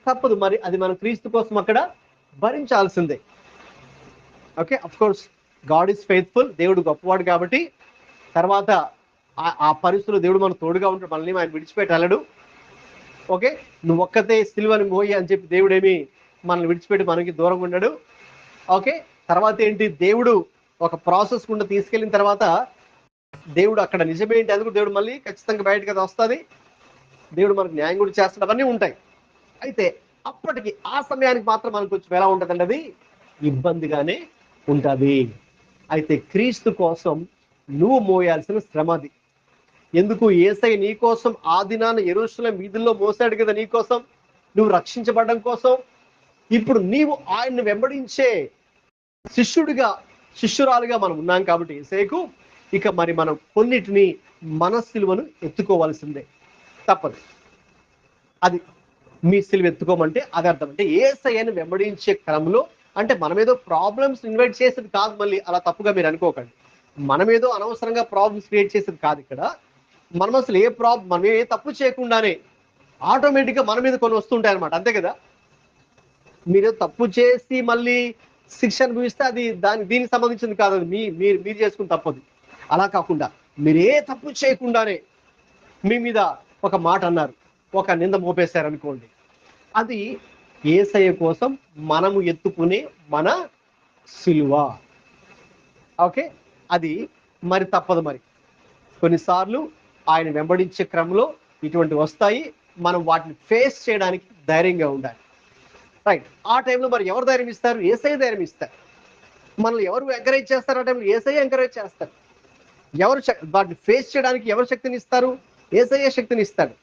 తప్పదు, మరి అది మనం క్రీస్తు కోసం అక్కడ భరించాల్సిందే. Okay. Of course God is faithful, దేవుడు గొప్పవాడు కాబట్టి తర్వాత ఆ పరిస్థితుల్లో దేవుడు మనకు తోడుగా ఉంటాడు, మనల్ని ఆయన విడిచిపెట్టి వెళ్ళడు. ఓకే. నువ్వు ఒక్కతే సిలువని మోయి అని చెప్పి దేవుడేమి మనల్ని విడిచిపెట్టి మనకి దూరంగా ఉండడు. ఓకే. తర్వాత ఏంటి, దేవుడు ఒక ప్రాసెస్ గుండా తీసుకెళ్ళిన తర్వాత దేవుడు అక్కడ నిజమేంటి అందుకు దేవుడు మళ్ళీ ఖచ్చితంగా బయటకు అది వస్తుంది, దేవుడు మనకు న్యాయం కూడా చేస్తాడు, అవన్నీ ఉంటాయి. అయితే అప్పటికి ఆ సమయానికి మాత్రం మనకు కొంచెం ఎలా ఉంటుందండి, అది ఇబ్బందిగానే ఉంటుంది. అయితే క్రీస్తు కోసం నువ్వు మోయాల్సిన శ్రమ అది. ఎందుకు, యేసయ్య నీ కోసం ఆ దినాన యెరూషలేం వీధుల్లో మోసాడు కదా నీ కోసం, నువ్వు రక్షించబడడం కోసం. ఇప్పుడు నీవు ఆయన్ని వెంబడించే శిష్యుడిగా శిష్యురాలుగా మనం ఉన్నాం కాబట్టి యేసయ్యకు ఇక మరి మనం కొన్నిటిని మన సిలువను ఎత్తుకోవాల్సిందే, తప్పదు. అది మీ సిలువ ఎత్తుకోమంటే అది అర్థం. అంటే యేసయ్యను వెంబడించే క్రమంలో అంటే మనమేదో ప్రాబ్లమ్స్ ఇన్వైట్ చేసేది కాదు, మళ్ళీ అలా తప్పుగా మీరు అనుకోకండి. మనమేదో అనవసరంగా ప్రాబ్లమ్స్ క్రియేట్ చేసేది కాదు ఇక్కడ. మనం అసలు మనం ఏ తప్పు చేయకుండానే ఆటోమేటిక్గా మన మీద కొన్ని వస్తుంటాయి అనమాట, అంతే కదా. మీరు తప్పు చేసి మళ్ళీ శిక్ష అనుభవిస్తే అది దీనికి సంబంధించింది కాదు, అది మీరు చేసుకుని తప్పదు. అలా కాకుండా మీరు ఏ తప్పు చేయకుండానే మీ మీద ఒక మాట అన్నారు, ఒక నింద మోపేశారు అనుకోండి, అది యేసయ్య కోసం మనము ఎత్తుకునే మన సిలువ. ఓకే. అది మరి తప్పదు. మరి కొన్నిసార్లు ఆయన వెంబడించే క్రమంలో ఇటువంటి వస్తాయి, మనం వాటిని ఫేస్ చేయడానికి ధైర్యంగా ఉండాలి. రైట్. ఆ టైంలో మరి ఎవరు ధైర్యం ఇస్తారు, యేసయ్య ధైర్యం ఇస్తారు. మనల్ని ఎవరు ఎంకరేజ్ చేస్తారు ఆ టైంలో, యేసయ్య ఎంకరేజ్ చేస్తారు. ఎవరు వాటిని ఫేస్ చేయడానికి ఎవరు శక్తిని ఇస్తారు, యేసయ్య శక్తిని ఇస్తాడు.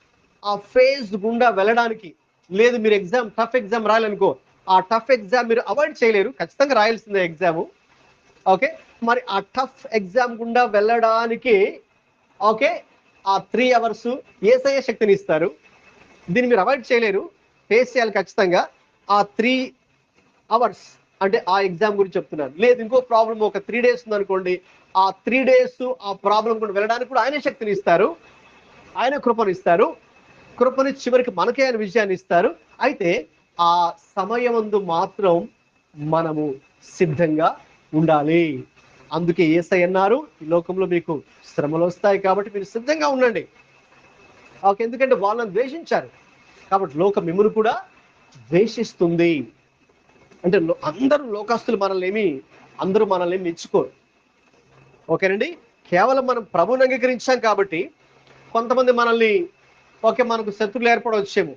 ఆ ఫేజ్ గుండా వెళ్ళడానికి, లేదు మీరు టఫ్ ఎగ్జామ్ రాయాలనుకో, ఆ టఫ్ ఎగ్జామ్ మీరు అవాయిడ్ చేయలేరు, ఖచ్చితంగా రాయాల్సిందే ఎగ్జామ్. ఓకే. మరి ఆ టఫ్ ఎగ్జామ్ గుండా వెళ్ళడానికి ఓకే ఆ 3 hours యేసయ్య శక్తిని ఇస్తారు. దీన్ని మీరు అవాయిడ్ చేయలేరు, ఫేస్ చేయాలి ఖచ్చితంగా. ఆ 3 hours అంటే ఆ ఎగ్జామ్ గురించి చెప్తున్నాను. లేదు ఇంకో ప్రాబ్లం ఒక 3 days ఉందనుకోండి, ఆ 3 days ఆ ప్రాబ్లం కూడా వెళ్ళడానికి కూడా ఆయనే శక్తిని ఇస్తారు, ఆయన కృపను ఇస్తారు. కృపని చివరికి మనకే ఆయన విజయాన్ని ఇస్తారు. అయితే ఆ సమయమందు మాత్రం మనము సిద్ధంగా ఉండాలి. అందుకే యేసయ్య అన్నారు, ఈ లోకంలో మీకు శ్రమలు వస్తాయి కాబట్టి మీరు సిద్ధంగా ఉండండి. ఓకే. ఎందుకంటే వాళ్ళని ద్వేషించారు కాబట్టి లోకం మిమ్మును కూడా ద్వేషిస్తుంది. అంటే అందరూ లోకస్తులు అందరూ మనల్ని మెచ్చుకోరు. ఓకేనండి. కేవలం మనం ప్రభువుని అంగీకరించాం కాబట్టి కొంతమంది మనల్ని ఓకే మనకు శత్రువులు ఏర్పడవచ్చేమో,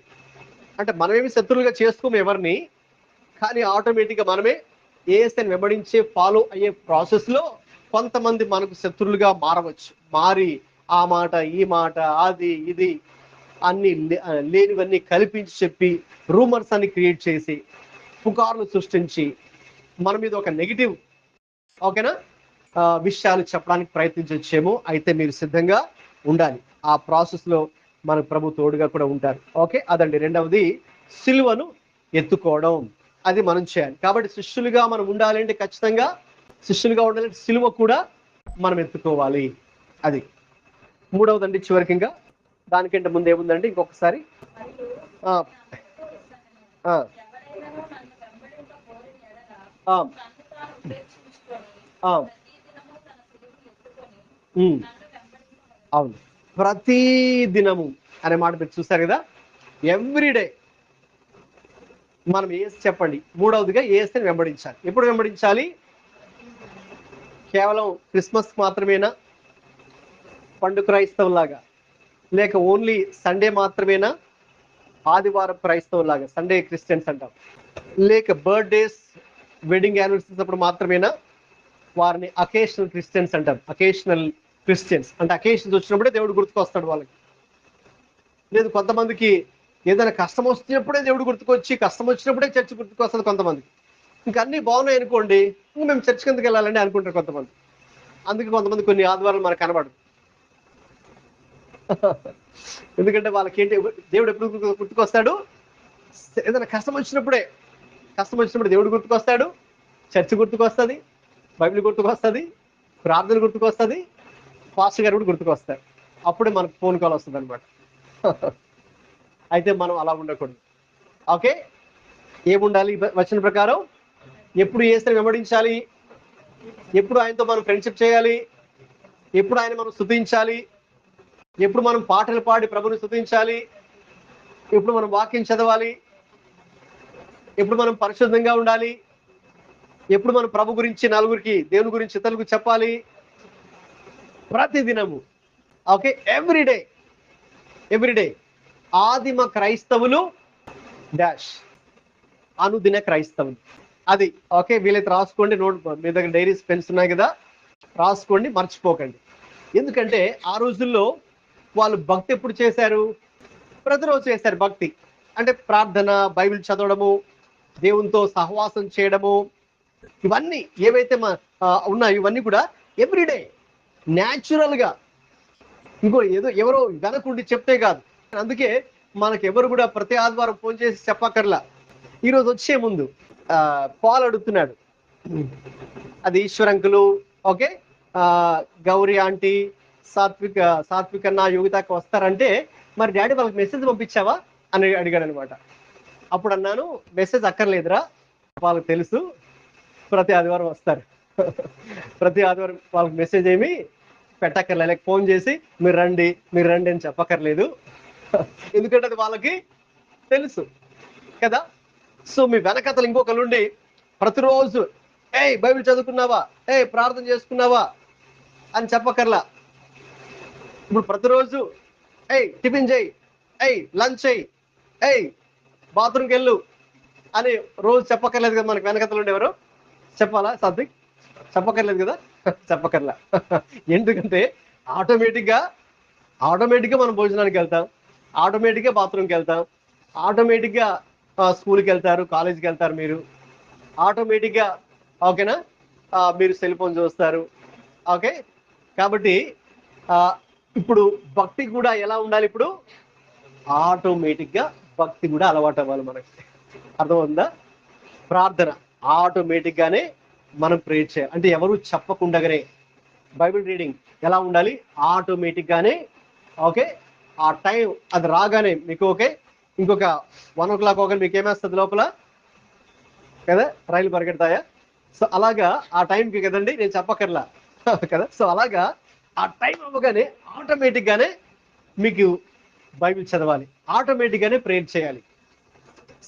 అంటే మనమేమి శత్రువులుగా చేసుకోము ఎవరిని, కానీ ఆటోమేటిక్గా మనమే యేసయ్యను వెంబడించే ఫాలో అయ్యే ప్రాసెస్లో కొంతమంది మనకు శత్రువులుగా మారవచ్చు. మారి ఆ మాట ఈ మాట అది ఇది అన్ని లేనివన్నీ కల్పించి చెప్పి రూమర్స్ అన్ని క్రియేట్ చేసి పుకార్లు సృష్టించి మన మీద ఒక నెగిటివ్ ఓకేనా విషయాలు చెప్పడానికి ప్రయత్నించొచ్చేమో. అయితే మీరు సిద్ధంగా ఉండాలి, ఆ ప్రాసెస్లో మన ప్రభు తోడుగా కూడా ఉంటారు. ఓకే. అదండి రెండవది, సిలువను ఎత్తుకోవడం, అది మనం చేయాలి. కాబట్టి శిష్యులుగా మనం ఉండాలి అంటే ఖచ్చితంగా శిష్యులుగా ఉండాలంటే సిలువ కూడా మనం ఎత్తుకోవాలి. అది మూడవదండి. చివరికి ఇంకా దానికంటే ముందు ఏముందండి ఇంకొకసారి అవును, ప్రతి దినము అనే మాట మీరు చూసారు కదా, ఎవ్రీడే మనం చెప్పండి. మూడవదిగా యేసుని వెంబడించాలి. ఎప్పుడు వెంబడించాలి? కేవలం క్రిస్మస్ మాత్రమేనా, పండుగ క్రైస్తవులాగా, లేక ఓన్లీ సండే మాత్రమేనా, ఆదివారం క్రైస్తవులాగా సండే క్రిస్టియన్స్ అంటాం, లేక బర్త్డేస్ వెడ్డింగ్ యానివర్సరీస్ అప్పుడు మాత్రమేనా, వారిని అకేషనల్ క్రిస్టియన్స్ అంటాం. అకేషనల్ క్రిస్టియన్స్ అంటే అకేషన్స్ వచ్చినప్పుడే దేవుడు గుర్తుకొస్తాడు వాళ్ళకి. లేదు కొంతమందికి ఏదైనా కష్టం వచ్చినప్పుడే దేవుడు గుర్తుకొచ్చి, కష్టం వచ్చినప్పుడే చర్చ్ గుర్తుకొస్తుంది కొంతమందికి. ఇంకా అన్ని బాగున్నాయి అనుకోండి, ఇంకా మేము చర్చ్ కిందకి వెళ్ళాలండి అనుకుంటారు కొంతమంది. అందుకే కొంతమంది కొన్ని ఆదివారాలు మనకు కనబడదు. ఎందుకంటే వాళ్ళకి ఏంటి, దేవుడు ఎప్పుడు గుర్తుకొస్తాడు, ఏదైనా కష్టం వచ్చినప్పుడు దేవుడు గుర్తుకొస్తాడు, చర్చ్ గుర్తుకొస్తుంది, బైబిల్ గుర్తుకొస్తుంది, ప్రార్థన గుర్తుకొస్తుంది, పాస్టర్ గారు కూడా గుర్తుకొస్తారు. అప్పుడే మనకు ఫోన్ కాల్ వస్తుంది అనమాట. అయితే మనం అలా ఉండకూడదు. ఓకే, ఏముండాలి వచ్చిన ప్రకారం? ఎప్పుడు యేసుని వెంబడించాలి, ఎప్పుడు ఆయనతో మనం ఫ్రెండ్షిప్ చేయాలి, ఎప్పుడు ఆయన మనం స్తుతించాలి, ఎప్పుడు మనం పాటలు పాడి ప్రభుని స్తుతించాలి, ఎప్పుడు మనం వాక్యం చదవాలి, ఎప్పుడు మనం పరిశుద్ధంగా ఉండాలి, ఎప్పుడు మనం ప్రభు గురించి నలుగురికి, దేవుని గురించి ఇతరులకు చెప్పాలి. ప్రతి దినము. Okay, everyday. ఆదిమ క్రైస్తవులు డాష్ అనుదిన క్రైస్తవులు. అది ఓకే. వీలైతే రాసుకోండి. నోట్ మీ దగ్గర డైరీస్, పెన్స్ ఉన్నాయి కదా, రాసుకోండి, మర్చిపోకండి. ఎందుకంటే ఆ రోజుల్లో వాళ్ళు భక్తి ఎప్పుడు చేశారు? ప్రతిరోజు చేశారు భక్తి. అంటే ప్రార్థన, బైబిల్ చదవడము, దేవునితో సహవాసం చేయడము, ఇవన్నీ ఏవైతే ఉన్నాయో ఇవన్నీ కూడా ఎవ్రీడే న్యాచురల్ గా. ఇంకో ఏదో ఎవరో వెనకుండి చెప్తే కాదు. అందుకే మనకి ఎవరు కూడా ప్రతి ఆదివారం ఫోన్ చేసి చెప్పక్కర్లా. ఈరోజు వచ్చే ముందు పాల్ అడుగుతున్నాడు, అది Ishwar uncle, okay, Gauri aunty, Satvik అన్న, యోగితాకి వస్తారంటే మరి డాడీ వాళ్ళకి మెసేజ్ పంపించావా అని అడిగాడు అనమాట. అప్పుడు అన్నాను, మెసేజ్ అక్కర్లేదురా, వాళ్ళకి తెలుసు ప్రతి ఆదివారం వస్తారు. ప్రతి ఆదివారం వాళ్ళకి మెసేజ్ ఏమి పెట్టక్కర్లే, లేక ఫోన్ చేసి మీరు రండి అని చెప్పక్కర్లేదు. ఎందుకంటే అది వాళ్ళకి తెలుసు కదా. సో మీ వెనకతలు ఇంకొకరుండి ప్రతిరోజు బైబిల్ చదువుకున్నావా, ప్రార్థన చేసుకున్నావా అని చెప్పక్కర్లా. ఇప్పుడు ప్రతిరోజు టిఫిన్ చేయి, లంచ్ చేయి, బాత్రూమ్కి వెళ్ళు అని రోజు చెప్పక్కర్లేదు కదా. మనకి వెనకతలు ఉండేవారు చెప్పాలా సాత్విక్? చెప్పక్కర్లేదు కదా. చెప్పక్కర్లా. ఎందుకంటే ఆటోమేటిక్గా మనం భోజనానికి వెళ్తాం, ఆటోమేటిక్గా బాత్రూమ్కి వెళ్తాం, ఆటోమేటిక్గా స్కూల్కి వెళ్తారు, కాలేజీకి వెళ్తారు, మీరు ఆటోమేటిక్గా ఓకేనా, మీరు సెల్ ఫోన్ చూస్తారు. ఓకే, కాబట్టి ఇప్పుడు భక్తి కూడా ఎలా ఉండాలి? ఇప్పుడు ఆటోమేటిక్గా భక్తి కూడా అలవాటు అవ్వాలి మనకి. అర్థమవుతుందా? ప్రార్థన ఆటోమేటిక్గానే మనం ప్రేర్ చేయాలి. అంటే ఎవరు చెప్పకుండానే బైబిల్ రీడింగ్ ఎలా ఉండాలి? ఆటోమేటిక్గానే. ఓకే, ఆ టైం అది రాగానే మీకు ఓకే, ఇంకొక 1 o'clock ఒకటి మీకు ఏమేస్తుంది లోపల కదా, రైలు పరిగెడతాయా? సో అలాగా ఆ టైంకి కదండి, నేను చెప్పక్కర్లా కదా. సో అలాగా ఆ టైం అవ్వగానే ఆటోమేటిక్గానే మీకు బైబిల్ చదవాలి, ఆటోమేటిక్గానే ప్రేర్ చేయాలి.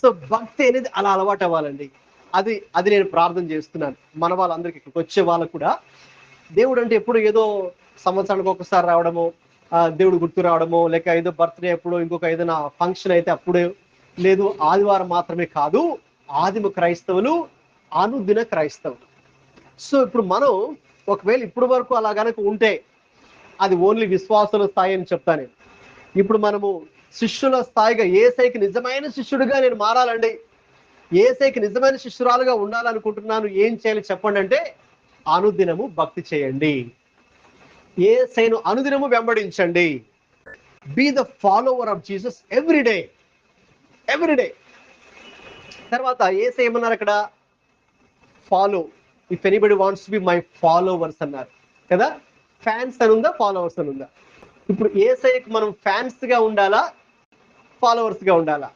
సో భక్తి అనేది అలా అలవాటు అవ్వాలండి. అది నేను ప్రార్థన చేస్తున్నాను మన వాళ్ళందరికీ, ఇక్కడికి వచ్చే వాళ్ళకు కూడా. దేవుడు అంటే ఎప్పుడు ఏదో సంవత్సరానికి ఒకసారి రావడము, దేవుడు గుర్తు రావడము, లేక ఏదో బర్త్డే ఎప్పుడు, ఇంకొక ఏదైనా ఫంక్షన్ అయితే అప్పుడే లేదు, ఆదివారం మాత్రమే కాదు. ఆదిమ క్రైస్తవులు అనుదిన క్రైస్తవులు. సో ఇప్పుడు మనం ఒకవేళ ఇప్పుడు వరకు అలా కనుక ఉంటే అది ఓన్లీ విశ్వాసుల స్థాయి అని చెప్తాను నేను. ఇప్పుడు మనము శిష్యుల స్థాయిగా, యేసయ్యకి నిజమైన శిష్యుడిగా నేను మారాలండి, యేసయ్యకి నిజమైన శిష్యురాలుగా ఉండాలనుకుంటున్నాను, ఏం చేయాలి చెప్పండి అంటే అనుదినము భక్తి చేయండి, యేసయ్యను అనుదినము వెంబడించండి. Be the follower of Jesus everyday. తర్వాత యేసయ్య ఏమన్నారు అక్కడ? Follow, if anybody wants to be my followers అన్నారు కదా. ఫ్యాన్స్ అని ఉందా, ఫాలోవర్స్ అని ఉందా? ఇప్పుడు యేసయ్యకి మనం ఫ్యాన్స్ గా ఉండాలా, ఫాలోవర్స్ గా ఉండాలా?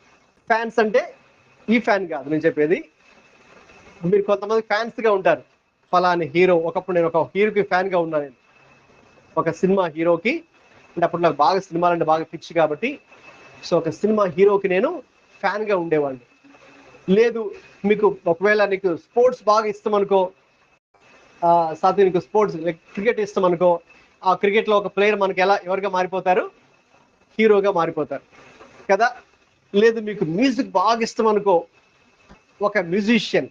ఫ్యాన్స్ అంటే ఈ ఫ్యాన్ కాదు నేను చెప్పేది. మీరు కొంతమంది ఫ్యాన్స్ గా ఉంటారు, ఫలాని హీరో. ఒకప్పుడు నేను ఒక హీరోకి ఫ్యాన్ గా ఉన్నాను, నేను ఒక సినిమా హీరోకి. అంటే అప్పుడు నాకు బాగా సినిమాలు అంటే బాగా పిచ్చి కాబట్టి, సో ఒక సినిమా హీరోకి నేను ఫ్యాన్ గా ఉండేవాడిని. లేదు, మీకు ఒకవేళ నీకు స్పోర్ట్స్ బాగా ఇష్టం అనుకో, సాథి నీకు స్పోర్ట్స్ లైక్ క్రికెట్ ఇష్టం అనుకో, ఆ క్రికెట్ లో ఒక ప్లేయర్ మనకి ఎవరిగా మారిపోతారు? హీరోగా మారిపోతారు కదా. లేదు, మీకు మ్యూజిక్ బాగా ఇష్టం అనుకో, ఒక మ్యూజిషియన్,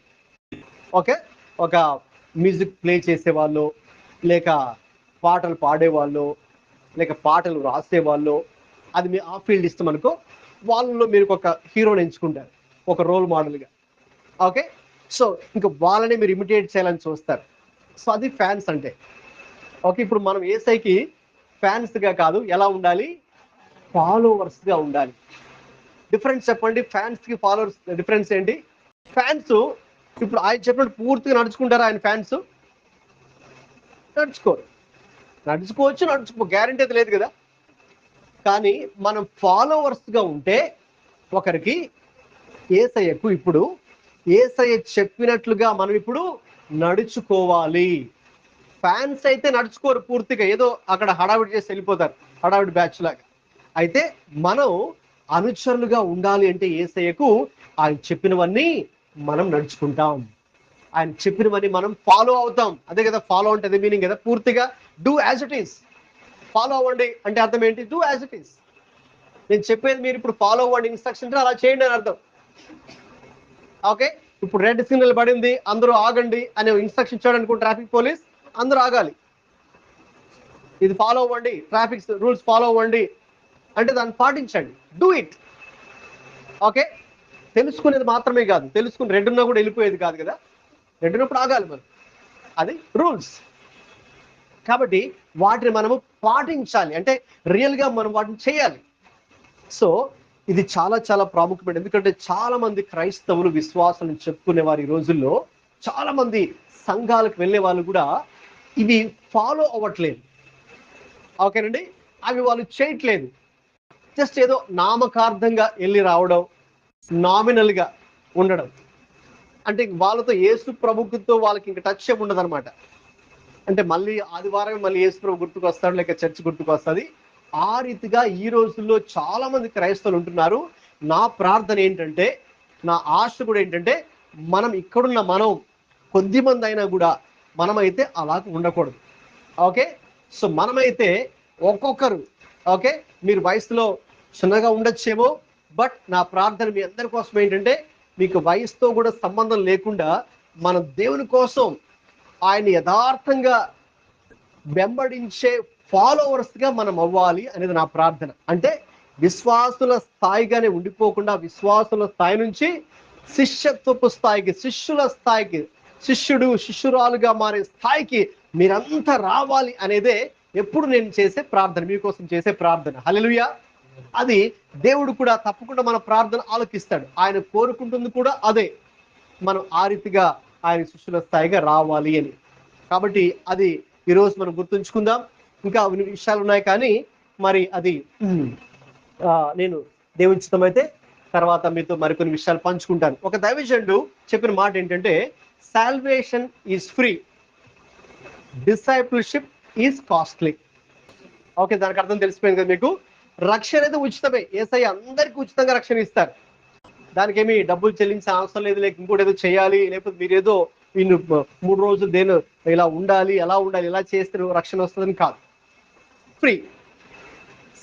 ఓకే, ఒక మ్యూజిక్ ప్లే చేసేవాళ్ళు, లేక పాటలు పాడేవాళ్ళు, లేక పాటలు రాసేవాళ్ళు, అది మీ ఆ ఫీల్డ్ ఇష్టం అనుకో, వాళ్ళలో మీరు ఒక హీరోని ఎంచుకుంటారు, ఒక రోల్ మోడల్గా. ఓకే, సో ఇంకా వాళ్ళని మీరు ఇమిటేట్ చేయాలని చూస్తారు. సో అది ఫ్యాన్స్ అంటే. ఓకే, ఇప్పుడు మనం యేసయ్యకి ఫ్యాన్స్గా కాదు, ఎలా ఉండాలి? ఫాలోవర్స్గా ఉండాలి. డిఫరెన్స్ చెప్పండి, ఫ్యాన్స్కి ఫాలోవర్స్ డిఫరెన్స్ ఏంటి? ఫ్యాన్స్ ఇప్పుడు ఆయన చెప్పినట్టు పూర్తిగా నడుచుకుంటారా ఆయన ఫ్యాన్స్? నడుచుకోరు. నడుచుకోవచ్చు, గ్యారంటీ అయితే లేదు కదా. కానీ మనం ఫాలోవర్స్గా ఉంటే ఒకరికి యేసయ్యకు ఇప్పుడు యేసయ్య చెప్పినట్లుగా మనం ఇప్పుడు నడుచుకోవాలి. ఫ్యాన్స్ అయితే నడుచుకోరు పూర్తిగా, ఏదో అక్కడ హడావిడి చేసి వెళ్ళిపోతారు, హడావిడి బ్యాచ్ లాగా. అయితే మనం అనుచరులుగా ఉండాలి అంటే యేసయ్యకు ఆయన చెప్పినవన్నీ మనం నడుచుకుంటాం, ఆయన చెప్పినవన్నీ మనం ఫాలో అవుతాం. అదే కదా ఫాలో అంటే, అదే మీనింగ్ కదా పూర్తిగా. Do as it is. Follow అవ్వండి అంటే అర్థం ఏంటి? Do as it is. నేను చెప్పేది మీరు ఇప్పుడు ఫాలో అవ్వండి, ఇన్స్ట్రక్షన్ అలా చేయండి అని అర్థం. ఓకే, ఇప్పుడు రెడ్ సిగ్నల్ పడింది, అందరూ ఆగండి అనే ఇన్స్ట్రక్షన్ ఇచ్చాడు అనుకో ట్రాఫిక్ పోలీస్, అందరూ ఆగాలి. ఇది ఫాలో అవ్వండి, ట్రాఫిక్ రూల్స్ ఫాలో అవ్వండి అంటే దాన్ని పాటించండి. Do it. ఓకే, తెలుసుకునేది మాత్రమే కాదు, తెలుసుకుని రెడ్ ఉన్నా కూడా వెళ్ళిపోయేది కాదు కదా, రెడ్ ఉన్నప్పుడు ఆగాలి మనం, అది రూల్స్. కాబట్టి వాటిని మనము పాటించాలి, అంటే రియల్గా మనం వాటిని చేయాలి. సో ఇది చాలా చాలా ప్రాముఖ్యమైనది. ఎందుకంటే చాలా మంది క్రైస్తవులు విశ్వాసాలను చెప్పుకునే వారు ఈ రోజుల్లో, చాలా మంది సంఘాలకు వెళ్ళే వాళ్ళు కూడా ఇవి ఫాలో అవ్వట్లేదు. ఓకేనండి, అవి వాళ్ళు చేయట్లేదు. జస్ట్ ఏదో నామకార్థంగా వెళ్ళి రావడం, నామినల్గా ఉండడం. అంటే వాళ్ళతో యేసు ప్రభుత్వంతో వాళ్ళకి ఇంకా టచ్ ఉండదు అనమాట. అంటే మళ్ళీ ఆదివారం మళ్ళీ యేసు ప్రభు గుర్తుకు వస్తాడు, లేక చర్చ్ గుర్తుకు వస్తుంది. ఆ రీతిగా ఈ రోజుల్లో చాలా మంది క్రైస్తవులు ఉంటున్నారు. నా ప్రార్థన ఏంటంటే, నా ఆశ కూడా ఏంటంటే, మనం ఇక్కడున్న మనం కొద్ది మంది అయినా కూడా మనమైతే అలా ఉండకూడదు. ఓకే, సో మనమైతే ఒక్కొక్కరు, ఓకే, మీరు వయసులో చిన్నగా ఉండొచ్చేమో, బట్ నా ప్రార్థన మీ అందరి కోసం ఏంటంటే, మీకు వయసుతో కూడా సంబంధం లేకుండా మనం దేవుని కోసం ఆయన యథార్థంగా వెంబడించే ఫాలోవర్స్గా మనం అవ్వాలి అనేది నా ప్రార్థన. అంటే విశ్వాసుల స్థాయిగానే ఉండిపోకుండా, విశ్వాసుల స్థాయి నుంచి శిష్యత్వపు స్థాయికి, శిష్యుల స్థాయికి, శిష్యురాలుగా మారే స్థాయికి మీరంతా రావాలి అనేదే ఎప్పుడు నేను చేసే ప్రార్థన, మీకోసం చేసే ప్రార్థన. హల్లెలూయా. అది దేవుడు కూడా తప్పకుండా మన ప్రార్థన ఆలకిస్తాడు. ఆయన కోరుకుంటుంది కూడా అదే, మనం ఆ రీతిగా ఆయన శిష్యుల స్థాయిగా రావాలి అని. కాబట్టి అది ఈరోజు మనం గుర్తుంచుకుందాం. ఇంకా విషయాలు ఉన్నాయి కానీ మరి అది నేను దేవుని చిత్తమైతే తర్వాత మీతో మరికొన్ని విషయాలు పంచుకుంటాను. ఒక దైవజనుడు చెప్పిన మాట ఏంటంటే, salvation is free, discipleship is costly. Okay, దానికి అర్థం తెలిసిపోయింది కదా మీకు. రక్షణ అయితే ఉచితమే, యేసయ్య అందరికీ ఉచితంగా రక్షణ ఇస్తారు. దానికి ఏమి డబ్బులు చెల్లించిన అవసరం లేదు, లేక ఇంకోటి ఏదో చేయాలి, లేకపోతే మీరు ఏదో 3 రోజులు దేని ఇలా ఉండాలి, అలా ఉండాలి, ఇలా చేస్తే రక్షణ వస్తుందని కాదు, ఫ్రీ.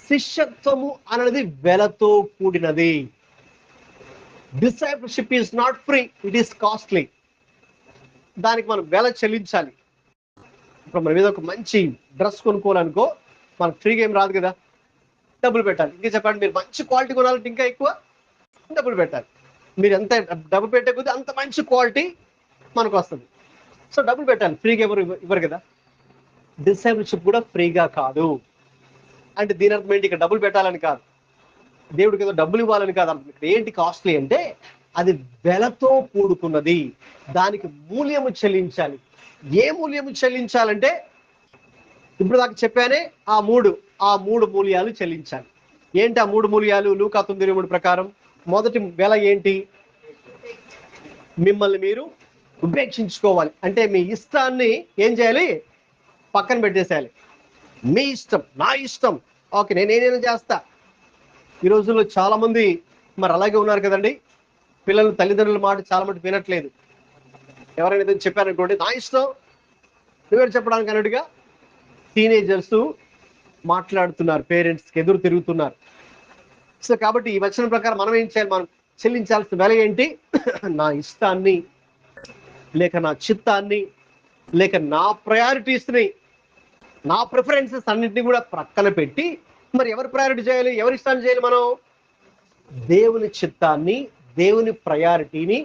శిష్యత్వము అనేది వెలతో కూడినది. Discipleship is not free, it is costly. దానికి మనం వెల చెల్లించాలి. ఇప్పుడు మనం ఏదో ఒక మంచి డ్రెస్ కొనుక్కోవాలనుకో, మనకు ఫ్రీగా ఏం రాదు కదా, డబ్బులు పెట్టాలి. ఇంకా చెప్పండి, మీరు మంచి క్వాలిటీ కొనాలంటే ఇంకా ఎక్కువ డబ్బులు పెట్టాలి. మీరు ఎంత డబ్బు పెట్టే కొద్దీ అంత మంచి క్వాలిటీ మనకు వస్తుంది. సో డబ్బులు పెట్టాలి, ఫ్రీగా ఎవరు ఇవ్వరు కదా. డిసైపుల్షిప్ కూడా ఫ్రీగా కాదు. అంటే దీని అర్థం ఏంటి? ఇక్కడ డబ్బులు పెట్టాలని కాదు, దేవుడికి ఏదో డబ్బులు ఇవ్వాలని కాదు అర్థం. ఇక్కడ ఏంటి కాస్ట్లీ అంటే, అది వెలతో కూడుకున్నది, దానికి మూల్యము చెల్లించాలి. ఏ మూల్యము చెల్లించాలంటే, ఇప్పుడు దాకా చెప్పానే ఆ మూడు మూల్యాలు చెల్లించాలి. ఏంటి ఆ 3 మూల్యాలు? లూకా 9:3 ప్రకారం మొదటి వెల ఏంటి? మిమ్మల్ని మీరు ఉపేక్షించుకోవాలి. అంటే మీ ఇష్టాన్ని ఏం చేయాలి? పక్కన పెట్టేసేయాలి. మీ ఇష్టం, నా ఇష్టం, ఓకే, నేనేమైనా చేస్తా. ఈ రోజుల్లో చాలా మంది మరి అలాగే ఉన్నారు కదండి. పిల్లలు తల్లిదండ్రుల మాట చాలా మటు వినట్లేదు. ఎవరైనా ఏదైనా చెప్పారనుకోండి, నా ఇష్టం, నువ్వేం చెప్పడానికి అన్నట్టుగా టీనేజర్స్ మాట్లాడుతున్నారు, పేరెంట్స్కి ఎదురు తిరుగుతున్నారు. సో కాబట్టి ఈ వచనం ప్రకారం మనం ఏం చేయాలి? మనం చెల్లించాల్సిన వెల ఏంటి? నా ఇష్టాన్ని, లేక నా చిత్తాన్ని, లేక నా ప్రయారిటీస్ని, నా ప్రిఫరెన్సెస్ అన్నింటినీ కూడా ప్రక్కన పెట్టి, మరి ఎవరు ప్రయారిటీ చేయాలి, ఎవరి ఇష్టాన్ని చేయాలి? మనం దేవుని చిత్తాన్ని, దేవుని ప్రయారిటీని,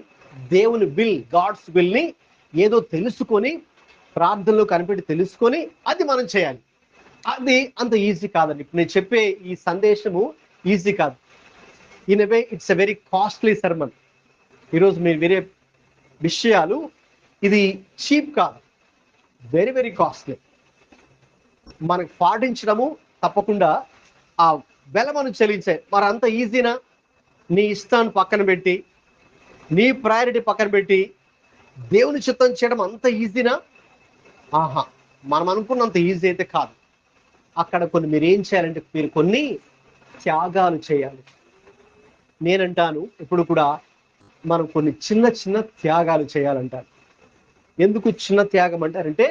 దేవుని గాడ్స్ విల్ని ఏదో తెలుసుకొని, ప్రార్థనలో కనిపెట్టి తెలుసుకొని అది మనం చేయాలి. అది అంత ఈజీ కాదండి. ఇప్పుడు నేను చెప్పే ఈ సందేశము ఈజీ కాదు. In a way it's a very costly sermon. ఈరోజు మీరు వేరే విషయాలు, ఇది చీప్ కాదు, వెరీ వెరీ కాస్ట్లీ. మనకు పాటించడము తప్పకుండా, ఆ వెలమను చెల్లించాయి. మరి అంత ఈజీనా? నీ ఇష్టాన్ని పక్కన పెట్టి, నీ ప్రయారిటీ పక్కన పెట్టి దేవుని చిత్తం చేయడం అంత ఈజీనా? ఆహా, మనం అనుకున్నంత ఈజీ అయితే కాదు. అక్కడ కొన్ని మీరు ఏం చేయాలంటే మీరు కొన్ని త్యాగాలు చేయాలి. నేనంటాను ఇప్పుడు కూడా మనం కొన్ని చిన్న చిన్న త్యాగాలు చేయాలంటాను. ఎందుకు చిన్న త్యాగం అంటారంటే,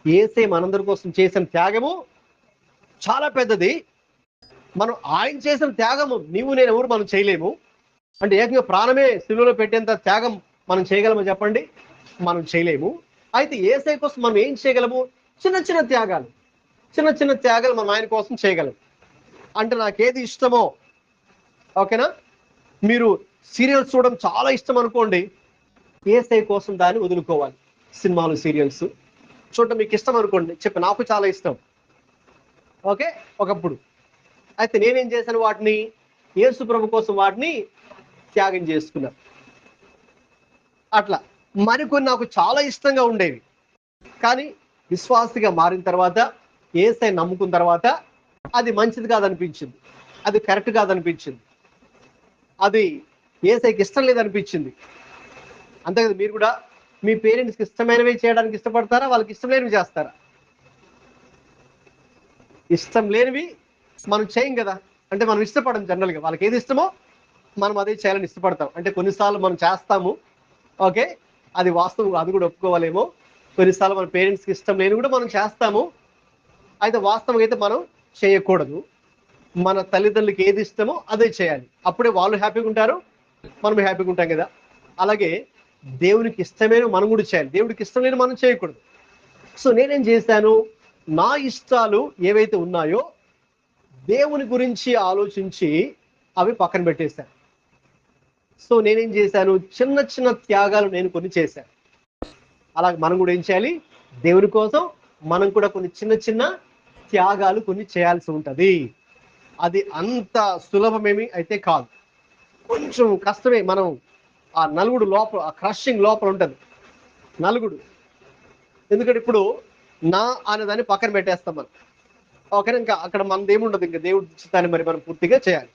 యేసే మనందరి కోసం చేసిన త్యాగము చాలా పెద్దది. మనం ఆయన చేసిన త్యాగము నీవు నేను ఎవరు మనం చేయలేము. అంటే ఏకంగా ప్రాణమే సిలువలో పెట్టేంత త్యాగం మనం చేయగలమా చెప్పండి? మనం చేయలేము. అయితే యేసయ్య కోసం మనం ఏం చేయగలము? చిన్న చిన్న త్యాగాలు. చిన్న చిన్న త్యాగాలు మనం ఆయన కోసం చేయగలం. అంటే నాకేది ఇష్టమో, ఓకేనా? మీరు సీరియల్స్ చూడడం చాలా ఇష్టం అనుకోండి, యేసయ్య కోసం దాన్ని వదులుకోవాలి. సినిమాలు, సీరియల్స్ చూడటం మీకు ఇష్టం అనుకోండి, చెప్పి నాకు చాలా ఇష్టం, ఓకే, ఒకప్పుడు. అయితే నేనేం చేశాను, వాటిని యేసు ప్రభు కోసం వాటిని త్యాగం చేసుకున్నాను. అట్లా మరికొన్ని నాకు చాలా ఇష్టంగా ఉండేవి, కానీ విశ్వాసిగా మారిన తర్వాత, యేసయ్య నమ్ముకున్న తర్వాత అది మంచిది కాదనిపించింది, అది కరెక్ట్ కాదనిపించింది, అది యేసయ్యకి ఇష్టం లేదనిపించింది. అంతే కదా? మీరు కూడా మీ పేరెంట్స్కి ఇష్టమైనవి చేయడానికి ఇష్టపడతారా, వాళ్ళకి ఇష్టం లేనివి చేస్తారా? ఇష్టం లేనివి మనం చేయం కదా. అంటే మనం ఇష్టపడం జనరల్గా. వాళ్ళకి ఏది ఇష్టమో మనం అదే చేయాలని ఇష్టపడతాం. అంటే కొన్నిసార్లు మనం చేస్తాము, ఓకే, అది వాస్తవం, అది కూడా ఒప్పుకోవాలేమో. కొన్నిసార్లు మన పేరెంట్స్కి ఇష్టం లేని కూడా మనం చేస్తాము. అయితే వాస్తవం అయితే మనం చేయకూడదు. మన తల్లిదండ్రులకి ఏది ఇష్టమో అదే చేయాలి. అప్పుడే వాళ్ళు హ్యాపీగా ఉంటారు, మనం హ్యాపీగా ఉంటాం కదా. అలాగే దేవునికి ఇష్టమైన మనం కూడా చేయాలి, దేవుడికి ఇష్టం లేని మనం చేయకూడదు. సో నేనేం చేశాను, నా ఇష్టాలు ఏవైతే ఉన్నాయో దేవుని గురించి ఆలోచించి అవి పక్కన పెట్టేశాను. సో నేనేం చేశాను, చిన్న చిన్న త్యాగాలు నేను కొన్ని చేశాను. అలాగే మనం కూడా ఏం చేయాలి, దేవుని కోసం మనం కూడా కొన్ని చిన్న చిన్న త్యాగాలు కొన్ని చేయాల్సి ఉంటది. అది అంత సులభమేమి అయితే కాదు, కొంచెం కష్టమే. మనం ఆ నలుగుడు లోపల, ఆ క్రషింగ్ లోపల ఉంటది నలుగుడు. ఎందుకంటే ఇప్పుడు నా అనేదాన్ని పక్కన పెట్టేస్తాం మనం, ఓకే. ఇంకా అక్కడ మనది ఏముండదు, ఇంకా దేవుడి చిత్తాన్ని మరి మనం పూర్తిగా చేయాలి.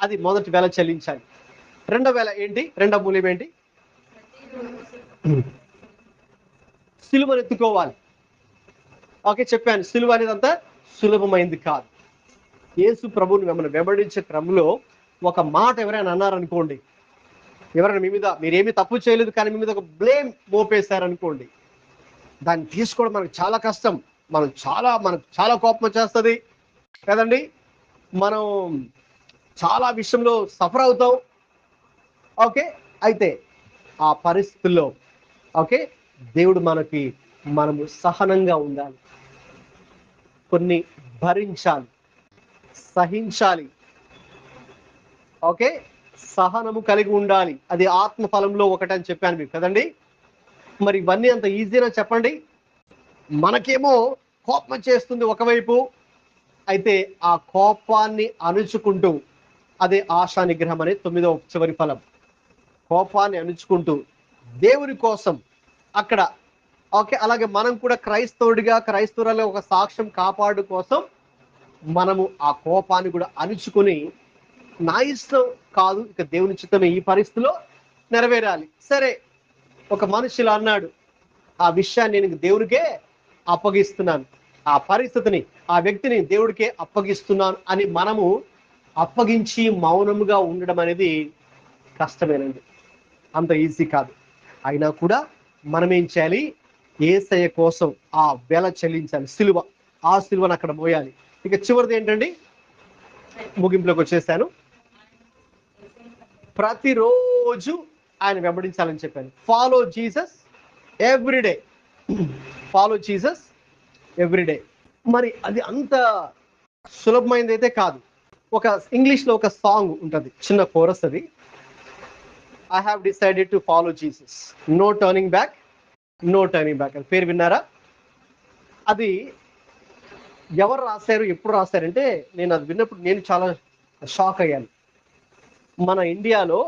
అది మొదటి వేళ చెల్లించాలి. రెండో వేళ ఏంటి, రెండో మూల్యం ఏంటి? సిలువను ఎత్తుకోవాలి. ఓకే, చెప్పాను, సిలువ అనేది అంత సులభమైంది కాదు. యేసు ప్రభువుని మిమ్మల్ని వెంబడించే క్రమంలో ఒక మాట ఎవరైనా అన్నారనుకోండి, ఎవరైనా మీ మీద, మీరేమీ తప్పు చేయలేదు కానీ మీ మీద ఒక బ్లేమ్ మోపేశారనుకోండి, దాన్ని తీసుకోవడం మనకు చాలా కష్టం. మనకు చాలా కోపం వచ్చేస్తుంది కదండి. మనం చాలా విషయంలో సఫర్ అవుతాం, ఓకే. అయితే ఆ పరిస్థితుల్లో, ఓకే, దేవుడు మనము సహనంగా ఉండాలి, కొన్ని భరించాలి, సహించాలి, ఓకే, సహనము కలిగి ఉండాలి. అది ఆత్మ ఫలంలో ఒకటని చెప్పాను మీకు కదండి. మరి ఇవన్నీ అంత ఈజీనా చెప్పండి? మనకేమో కోపం చేస్తుంది ఒకవైపు, అయితే ఆ కోపాన్ని అణుచుకుంటూ, అదే ఆశా నిగ్రహం అనే 9వ చివరి ఫలం. కోపాన్ని అణుచుకుంటూ దేవుని కోసం అక్కడ, ఓకే. అలాగే మనం కూడా క్రైస్తవుడిగా, క్రైస్తవురాలు ఒక సాక్ష్యం కాపాడు కోసం మనము ఆ కోపాన్ని కూడా అణుచుకుని, నా ఇష్టం కాదు, ఇక దేవుని చిత్తమే ఈ పరిస్థితిలో నెరవేరాలి. సరే, ఒక మనిషిలా అన్నాడు, ఆ విషయాన్ని నేను దేవుడికే అప్పగిస్తున్నాను, ఆ పరిస్థితిని, ఆ వ్యక్తిని దేవుడికే అప్పగిస్తున్నాను అని మనము అప్పగించి మౌనముగా ఉండడం అనేది కష్టమేనండి, అంత ఈజీ కాదు. అయినా కూడా మనం ఏం చేయాలి, యేసయ్య కోసం ఆ వెల చెల్లించాలి, సిలువ, ఆ సిలువను అక్కడ మోయాలి. ఇక చివరిది ఏంటండి, ముగింపులోకి వచ్చేసాను. ప్రతిరోజు ఆయన వెంబడించాలని చెప్పాను. Follow Jesus everyday, follow Jesus everyday. మరి అది అంత సులభమైనది అయితే కాదు. ఒక ఇంగ్లీష్లో ఒక సాంగ్ ఉంటుంది, చిన్న కోరస్ అది, I have decided to follow Jesus, no turning back, no turning back. అని పేరు విన్నారా? అది ఎవరు రాశారు, ఎప్పుడు రాశారంటే, నేను అది విన్నప్పుడు నేను చాలా షాక్ అయ్యాను. మన ఇండియాలో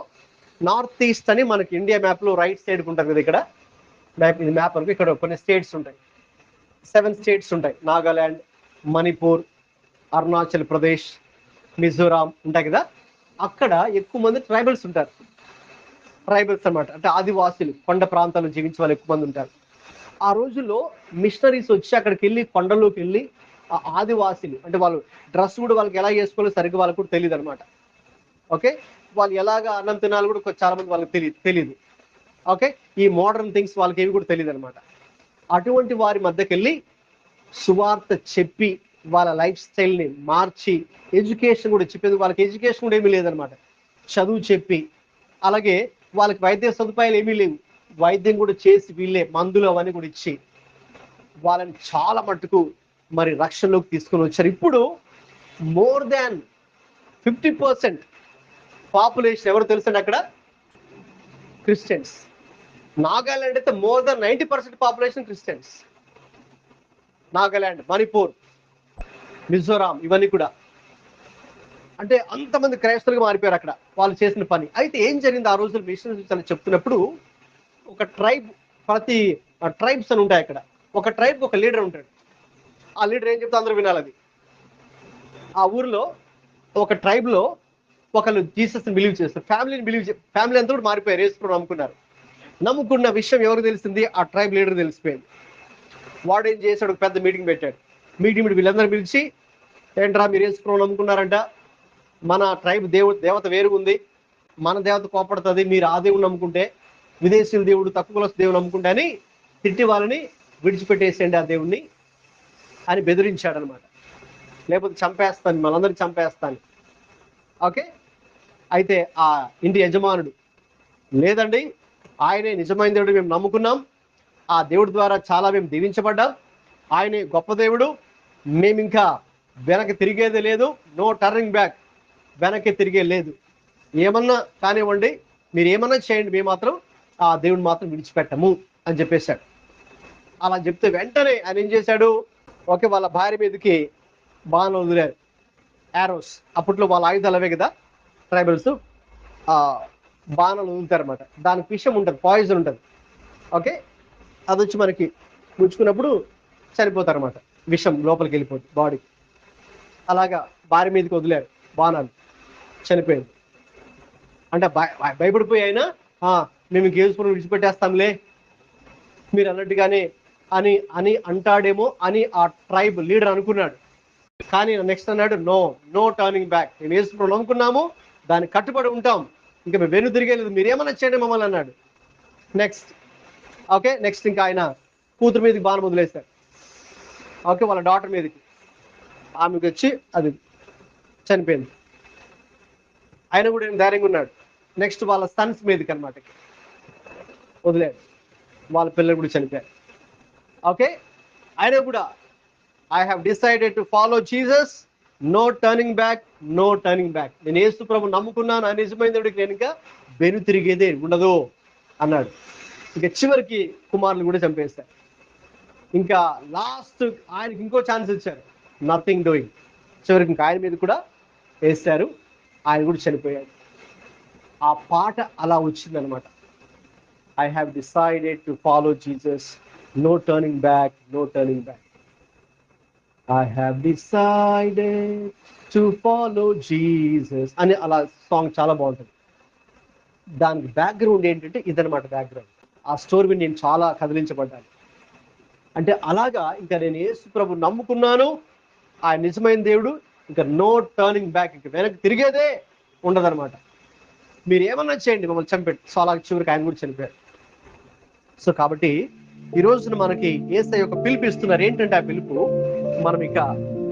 నార్త్ ఈస్ట్ అని మనకి ఇండియా మ్యాప్లో రైట్ సైడ్కి ఉంటుంది కదా, ఇక్కడ మ్యాప్, ఇది మ్యాప్ అనుకో, ఇక్కడ కొన్ని స్టేట్స్ ఉంటాయి, 7 స్టేట్స్ ఉంటాయి, నాగాలాండ్, మణిపూర్, అరుణాచల్ ప్రదేశ్, మిజోరాం ఉంటాయి కదా, అక్కడ ఎక్కువ మంది ట్రైబల్స్ ఉంటారు. ట్రైబల్స్ అన్నమాట, అంటే ఆదివాసులు, కొండ ప్రాంతాల్లో జీవించే వాళ్ళు ఎక్కువ మంది ఉంటారు. ఆ రోజుల్లో మిషనరీస్ వచ్చి అక్కడికి వెళ్ళి కొండలోకి వెళ్ళి ఆ ఆదివాసులు అంటే వాళ్ళు డ్రెస్ కూడా వాళ్ళకి ఎలా వేసుకోవాలో సరిగ్గా వాళ్ళకు కూడా తెలియదు అనమాట. ఓకే, వాళ్ళు ఎలాగ అన్నం తినాలి కూడా చాలా మంది వాళ్ళకి తెలియదు. ఓకే, ఈ మోడర్న్ థింగ్స్ వాళ్ళకి ఏవి కూడా తెలియదు అనమాట. అటువంటి వారి మధ్యకి వెళ్ళి సువార్త చెప్పి వాళ్ళ లైఫ్ స్టైల్ని మార్చి ఎడ్యుకేషన్ కూడా చెప్పేది, వాళ్ళకి ఎడ్యుకేషన్ కూడా ఏమీ లేదనమాట, చదువు చెప్పి, అలాగే వాళ్ళకి వైద్య సదుపాయాలు ఏమీ లేవు, వైద్యం కూడా చేసి వీళ్ళే మందులు అవన్నీ కూడా ఇచ్చి వాళ్ళని చాలా మట్టుకు మరి రక్షణలోకి తీసుకొని వచ్చారు. ఇప్పుడు మోర్ దాన్ 50% పాపులేషన్ ఎవరు తెలుసండి అక్కడ? క్రిస్టియన్స్. నాగాలాండ్ అయితే more than 90% population Christians. Nagaland, Manipur, Mizoram ఇవన్నీ కూడా అంటే అంతమంది క్రైస్తవులుగా మారిపోయారు అక్కడ వాళ్ళు చేసిన పని. అయితే ఏం జరిగింది ఆ రోజులు మిషనరీస్ అని చెప్తున్నప్పుడు, ఒక ట్రైబ్, ప్రతి ట్రైబ్స్ అని ఉంటాయి అక్కడ, ఒక ట్రైబ్ ఒక లీడర్ ఉంటాడు. ఆ లీడర్ ఏం చెప్తే అందరూ వినాలి. అది ఆ ఊరిలో ఒక ట్రైబ్ లో ఒకళ్ళు జీసస్ని బిలీవ్ చేస్తారు, ఫ్యామిలీ అంతా కూడా మారిపోయారు, యేసుప్రభువుని నమ్ముకున్నారు. నమ్ముకున్న విషయం ఎవరికి తెలిసింది? ఆ ట్రైబ్ లీడర్ తెలిసిపోయింది. వాడు ఏం చేశాడు, ఒక పెద్ద మీటింగ్ పెట్టాడు. మీటింగ్ వీళ్ళందరూ పిలిచి, ఏంట్రా మీరు యేసుప్రభువుని నమ్ముకున్నారంట, మన ట్రైబ్ దేవత వేరుగా ఉంది, మన దేవత కోపడుతుంది, మీరు ఆ దేవుడు నమ్ముకుంటే, విదేశీయుల దేవుడు, తక్కువ కులస్తు దేవుడు నమ్ముకుంటే అని తిట్టి వాళ్ళని విడిచిపెట్టేసేయండి ఆ దేవుణ్ణి అని బెదిరించాడు అనమాట. లేకపోతే చంపేస్తాను, మనందరినీ చంపేస్తాను. ఓకే, అయితే ఆ ఇంటి యజమానుడు, లేదండి ఆయనే నిజమైన దేవుడు, మేము నమ్ముకున్నాం, ఆ దేవుడి ద్వారా చాలా మేము దీవించబడ్డాం, ఆయనే గొప్ప దేవుడు, మేము ఇంకా వెనక్కి తిరిగేదే లేదు, నో టర్నింగ్ బ్యాక్, వెనక్కి తిరిగే లేదు, ఏమన్నా కానివ్వండి, మీరు ఏమన్నా చేయండి, మేము మాత్రం ఆ దేవుడిని మాత్రం విడిచిపెట్టము అని చెప్పేశాడు. అలా చెప్తే వెంటనే ఆయన ఏం చేశాడు, ఓకే, వాళ్ళ భార్య మీదకి బాణాలు వదిలారు, యారోస్. అప్పట్లో వాళ్ళ ఆయుధాలు అవే కదా, ట్రైబల్స్ బాణాలు వదులుతారనమాట. దానికి విషం ఉంటుంది, పాయిజన్ ఉంటుంది. ఓకే, అది వచ్చి మనకి గుచ్చుకున్నప్పుడు చనిపోతారనమాట, విషం లోపలికి వెళ్ళిపోతుంది బాడీకి. అలాగా భార్య మీదకి వదిలారు బాణాలు, చనిపోయింది. అంటే భయపడిపోయి అయినా మేము యేసుప్రభువుని విడిచిపెట్టేస్తాంలే మీరు అన్నట్టుగానే అని అని అంటాడేమో అని ఆ ట్రైబ్ లీడర్ అనుకున్నాడు. కానీ నెక్స్ట్ అన్నాడు, నో టర్నింగ్ బ్యాక్, మేము యేసుప్రభువుని నమ్ముకున్నాము, దానికి కట్టుబడి ఉంటాం, ఇంకా మేము వెను తిరిగేలేదు, మీరు ఏమన్నా చేయండి మమ్మల్ని అన్నాడు. నెక్స్ట్ ఇంకా ఆయన కూతురు మీదకి బాణం వదిలేశారు. ఓకే, వాళ్ళ డాటర్ మీదకి, ఆమెకి వచ్చి అది చనిపోయింది. ఆయన కూడా ఏం ధైర్యంగా ఉన్నాడు. నెక్స్ట్ వాళ్ళ సన్స్ మీదకి అనమాట వదిలేడు, వాళ్ళ పిల్లలు కూడా చనిపోయారు. ఓకే, ఆయన కూడా I have decided to follow Jesus, no turning back, no turning back, నేను యేసుప్రభువుని నమ్ముకున్నాను, ఆ నిజమైన దేవుడికి నేను ఇంకా వెను తిరిగేదే ఉండదు అన్నాడు. ఇంకా చివరికి కుమారులు కూడా చంపేశారు. ఇంకా లాస్ట్ ఆయనకి ఇంకో ఛాన్స్ ఇచ్చారు, నథింగ్ డూయింగ్. చివరికి ఇంకా ఆయన మీద కూడా వేశారు, ఆయన కూడా చనిపోయాడు. ఆ పాట అలా వచ్చిందనమాట, I have decided to follow Jesus, no turning back, no turning back, I have decided to follow Jesus అని అలా సాంగ్ చాలా బాగుంటుంది. దానికి బ్యాక్గ్రౌండ్ ఏంటంటే ఇదనమాట బ్యాక్గ్రౌండ్. ఆ స్టోరీ నేను చాలా కదిలించబడ్డాను. అంటే అలాగా ఇంకా నేను యేసు ప్రభు నమ్ముకున్నాను, ఆయన నిజమైన దేవుడు, ఇంకా నో టర్నింగ్ బ్యాక్, ఇంకా వెనక్కి తిరిగేదే ఉండదనమాట, మీరు ఏమన్నా చేయండి మమ్మల్ని చంపెట్టు. సో అలా చివరికి ఆయన కూడా చనిపోయారు. సో కాబట్టి ఈ రోజున మనకి యేసయ్య యొక్క పిలుపు ఇస్తున్నారు. ఏంటంటే ఆ పిలుపు, మనం ఇక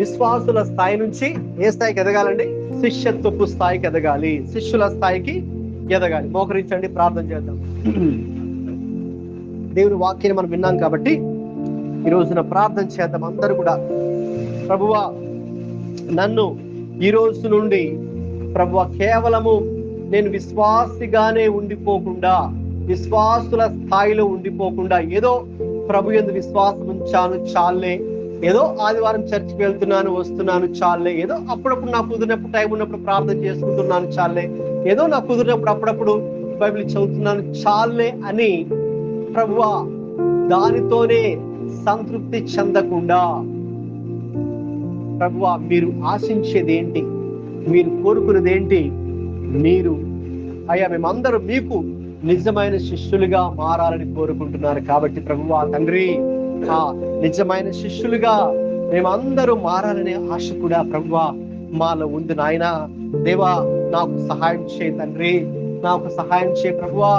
విశ్వాసుల స్థాయి నుంచి ఏ స్థాయికి ఎదగాలండి? శిష్యత్వపు స్థాయికి ఎదగాలి, శిష్యుల స్థాయికి ఎదగాలి. మోకరించండి, ప్రార్థన చేద్దాం. దేవుని వాక్యాన్ని మనం విన్నాం కాబట్టి ఈ రోజున ప్రార్థన చేద్దాం. అందరూ కూడా, ప్రభువా నన్ను ఈ రోజు నుండి ప్రభువా కేవలము నేను విశ్వాసిగానే ఉండిపోకుండా, విశ్వాసుల స్థాయిలో ఉండిపోకుండా, ఏదో ప్రభు యందు విశ్వాసం ఉంచాను చాలే, ఏదో ఆదివారం చర్చికి వెళ్తున్నాను వస్తున్నాను చాలే, ఏదో అప్పుడప్పుడు నాకు కుదిరినప్పుడు టైం ఉన్నప్పుడు ప్రార్థన చేసుకుంటున్నాను చాలే, ఏదో నాకు కుదిరినప్పుడు అప్పుడప్పుడు బైబిల్ చదువుతున్నాను చాలే అని ప్రభువా దానితోనే సంతృప్తి చెందకుండా, ప్రభువా మీరు ఆశించేది ఏంటి? మీరు కోరుకున్నది ఏంటి? మీరు అయ్యా మేమందరూ మీకు నిజమైన శిష్యులుగా మారాలని కోరుకుంటున్నారు. కాబట్టి ప్రభువా తండ్రి, ఆ నిజమైన శిష్యులుగా మేమందరూ మారాలనే ఆశ కూడా ప్రభువా మాలో ఉంది నాయన. దేవా నాకు సహాయం చేయి తండ్రి, నాకు సహాయం చేయి ప్రభువా.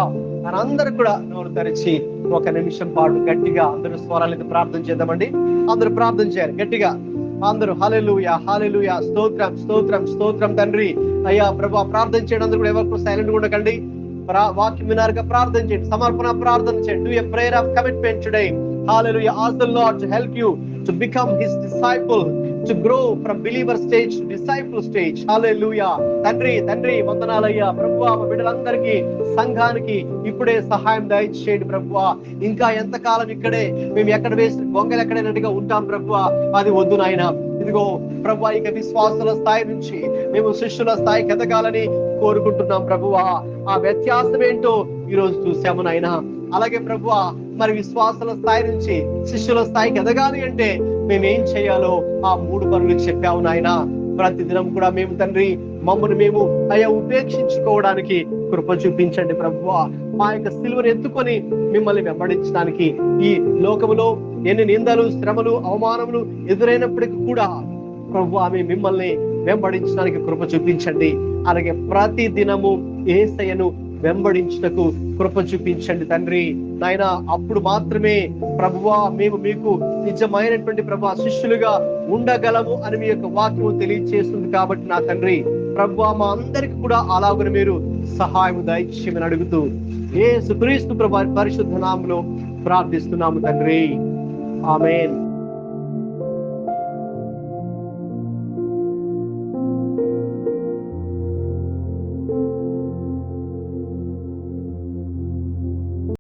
మనందరూ కూడా నోరు తెరిచి ఒక నిమిషం పాటు గట్టిగా అందరూ స్వరాలతో ప్రార్థన చేద్దామండి. అందరూ ప్రార్థన చేయాలి గట్టిగా. అందరూ హల్లెలూయా హల్లెలూయా, స్తోత్రం స్తోత్రం స్తోత్రం తండ్రి. అయ్యా ప్రభు ప్రార్థన చేయడం అందరూ కూడా ఎవరు సైలెంట్ ఉండకండి. వాక్యం వినారుగా ప్రార్థన చేయండి, సమర్పణ ప్రార్థన చేయండి. Do a prayer of commitment today. Hallelujah. Ask the Lord to help you to become his disciple, to grow from believer stage to disciple stage. Hallelujah. తండ్రి తండ్రి వందనాలయ్యా ప్రభువా. మా బిడ్డలందరికీ, సంఘానికి ఇప్పుడే సహాయం దయచేయండి ప్రభువా. ఇంకా ఎంతకాలం ఇక్కడే మేము ఎక్కడ వేసిన గొంగలు ఎక్కడైనట్టుగా ఉంటాం ప్రభువా, అది వద్దు నాయన. ఇదిగో ప్రభువా, ఇక విశ్వాసుల స్థాయి నుంచి మేము శిష్యుల స్థాయికి ఎదగాలని కోరుకుంటున్నాం ప్రభువా. ఆ వ్యత్యాసం ఏంటో ఈ రోజు చూసాము నాయన. అలాగే ప్రభువా, మరి విశ్వాసుల స్థాయి నుంచి శిష్యుల స్థాయికి ఎదగాలి అంటే మేమేం చేయాలో ఆ 3 పనులు చెప్పావు నాయన. ప్రతి దినం కూడా మేము తండ్రి మమ్మల్ని మేము అయ్యా ఉపేక్షించుకోవడానికి కృప చూపించండి ప్రభువా. మా యొక్క సిలువను ఎత్తుకొని మిమ్మల్ని వెంబడించడానికి ఈ లోకములో ఎన్ని నిందలు, శ్రమలు, అవమానములు ఎదురైనప్పటికీ కూడా ప్రభువా మేము మిమ్మల్ని వెంబడించడానికి కృప చూపించండి. అలాగే ప్రతి దినము యేసయ్యను వెంబడించుటకు కృప చూపించండి తండ్రి నాయన. అప్పుడు మాత్రమే ప్రభువా మేము మీకు నిజమైనటువంటి ప్రభువా శిష్యులుగా ఉండగలము అని మీ యొక్క వాక్యము తెలియజేస్తుంది. కాబట్టి నా తండ్రి ప్రభువా మా అందరికి కూడా అలాగని మీరు సహాయం దయచేయమని అడుగుతూ యేసుక్రీస్తు ప్రభువు పరిశుద్ధ నామములో ప్రార్థిస్తున్నాము తండ్రి. ఆమేన్.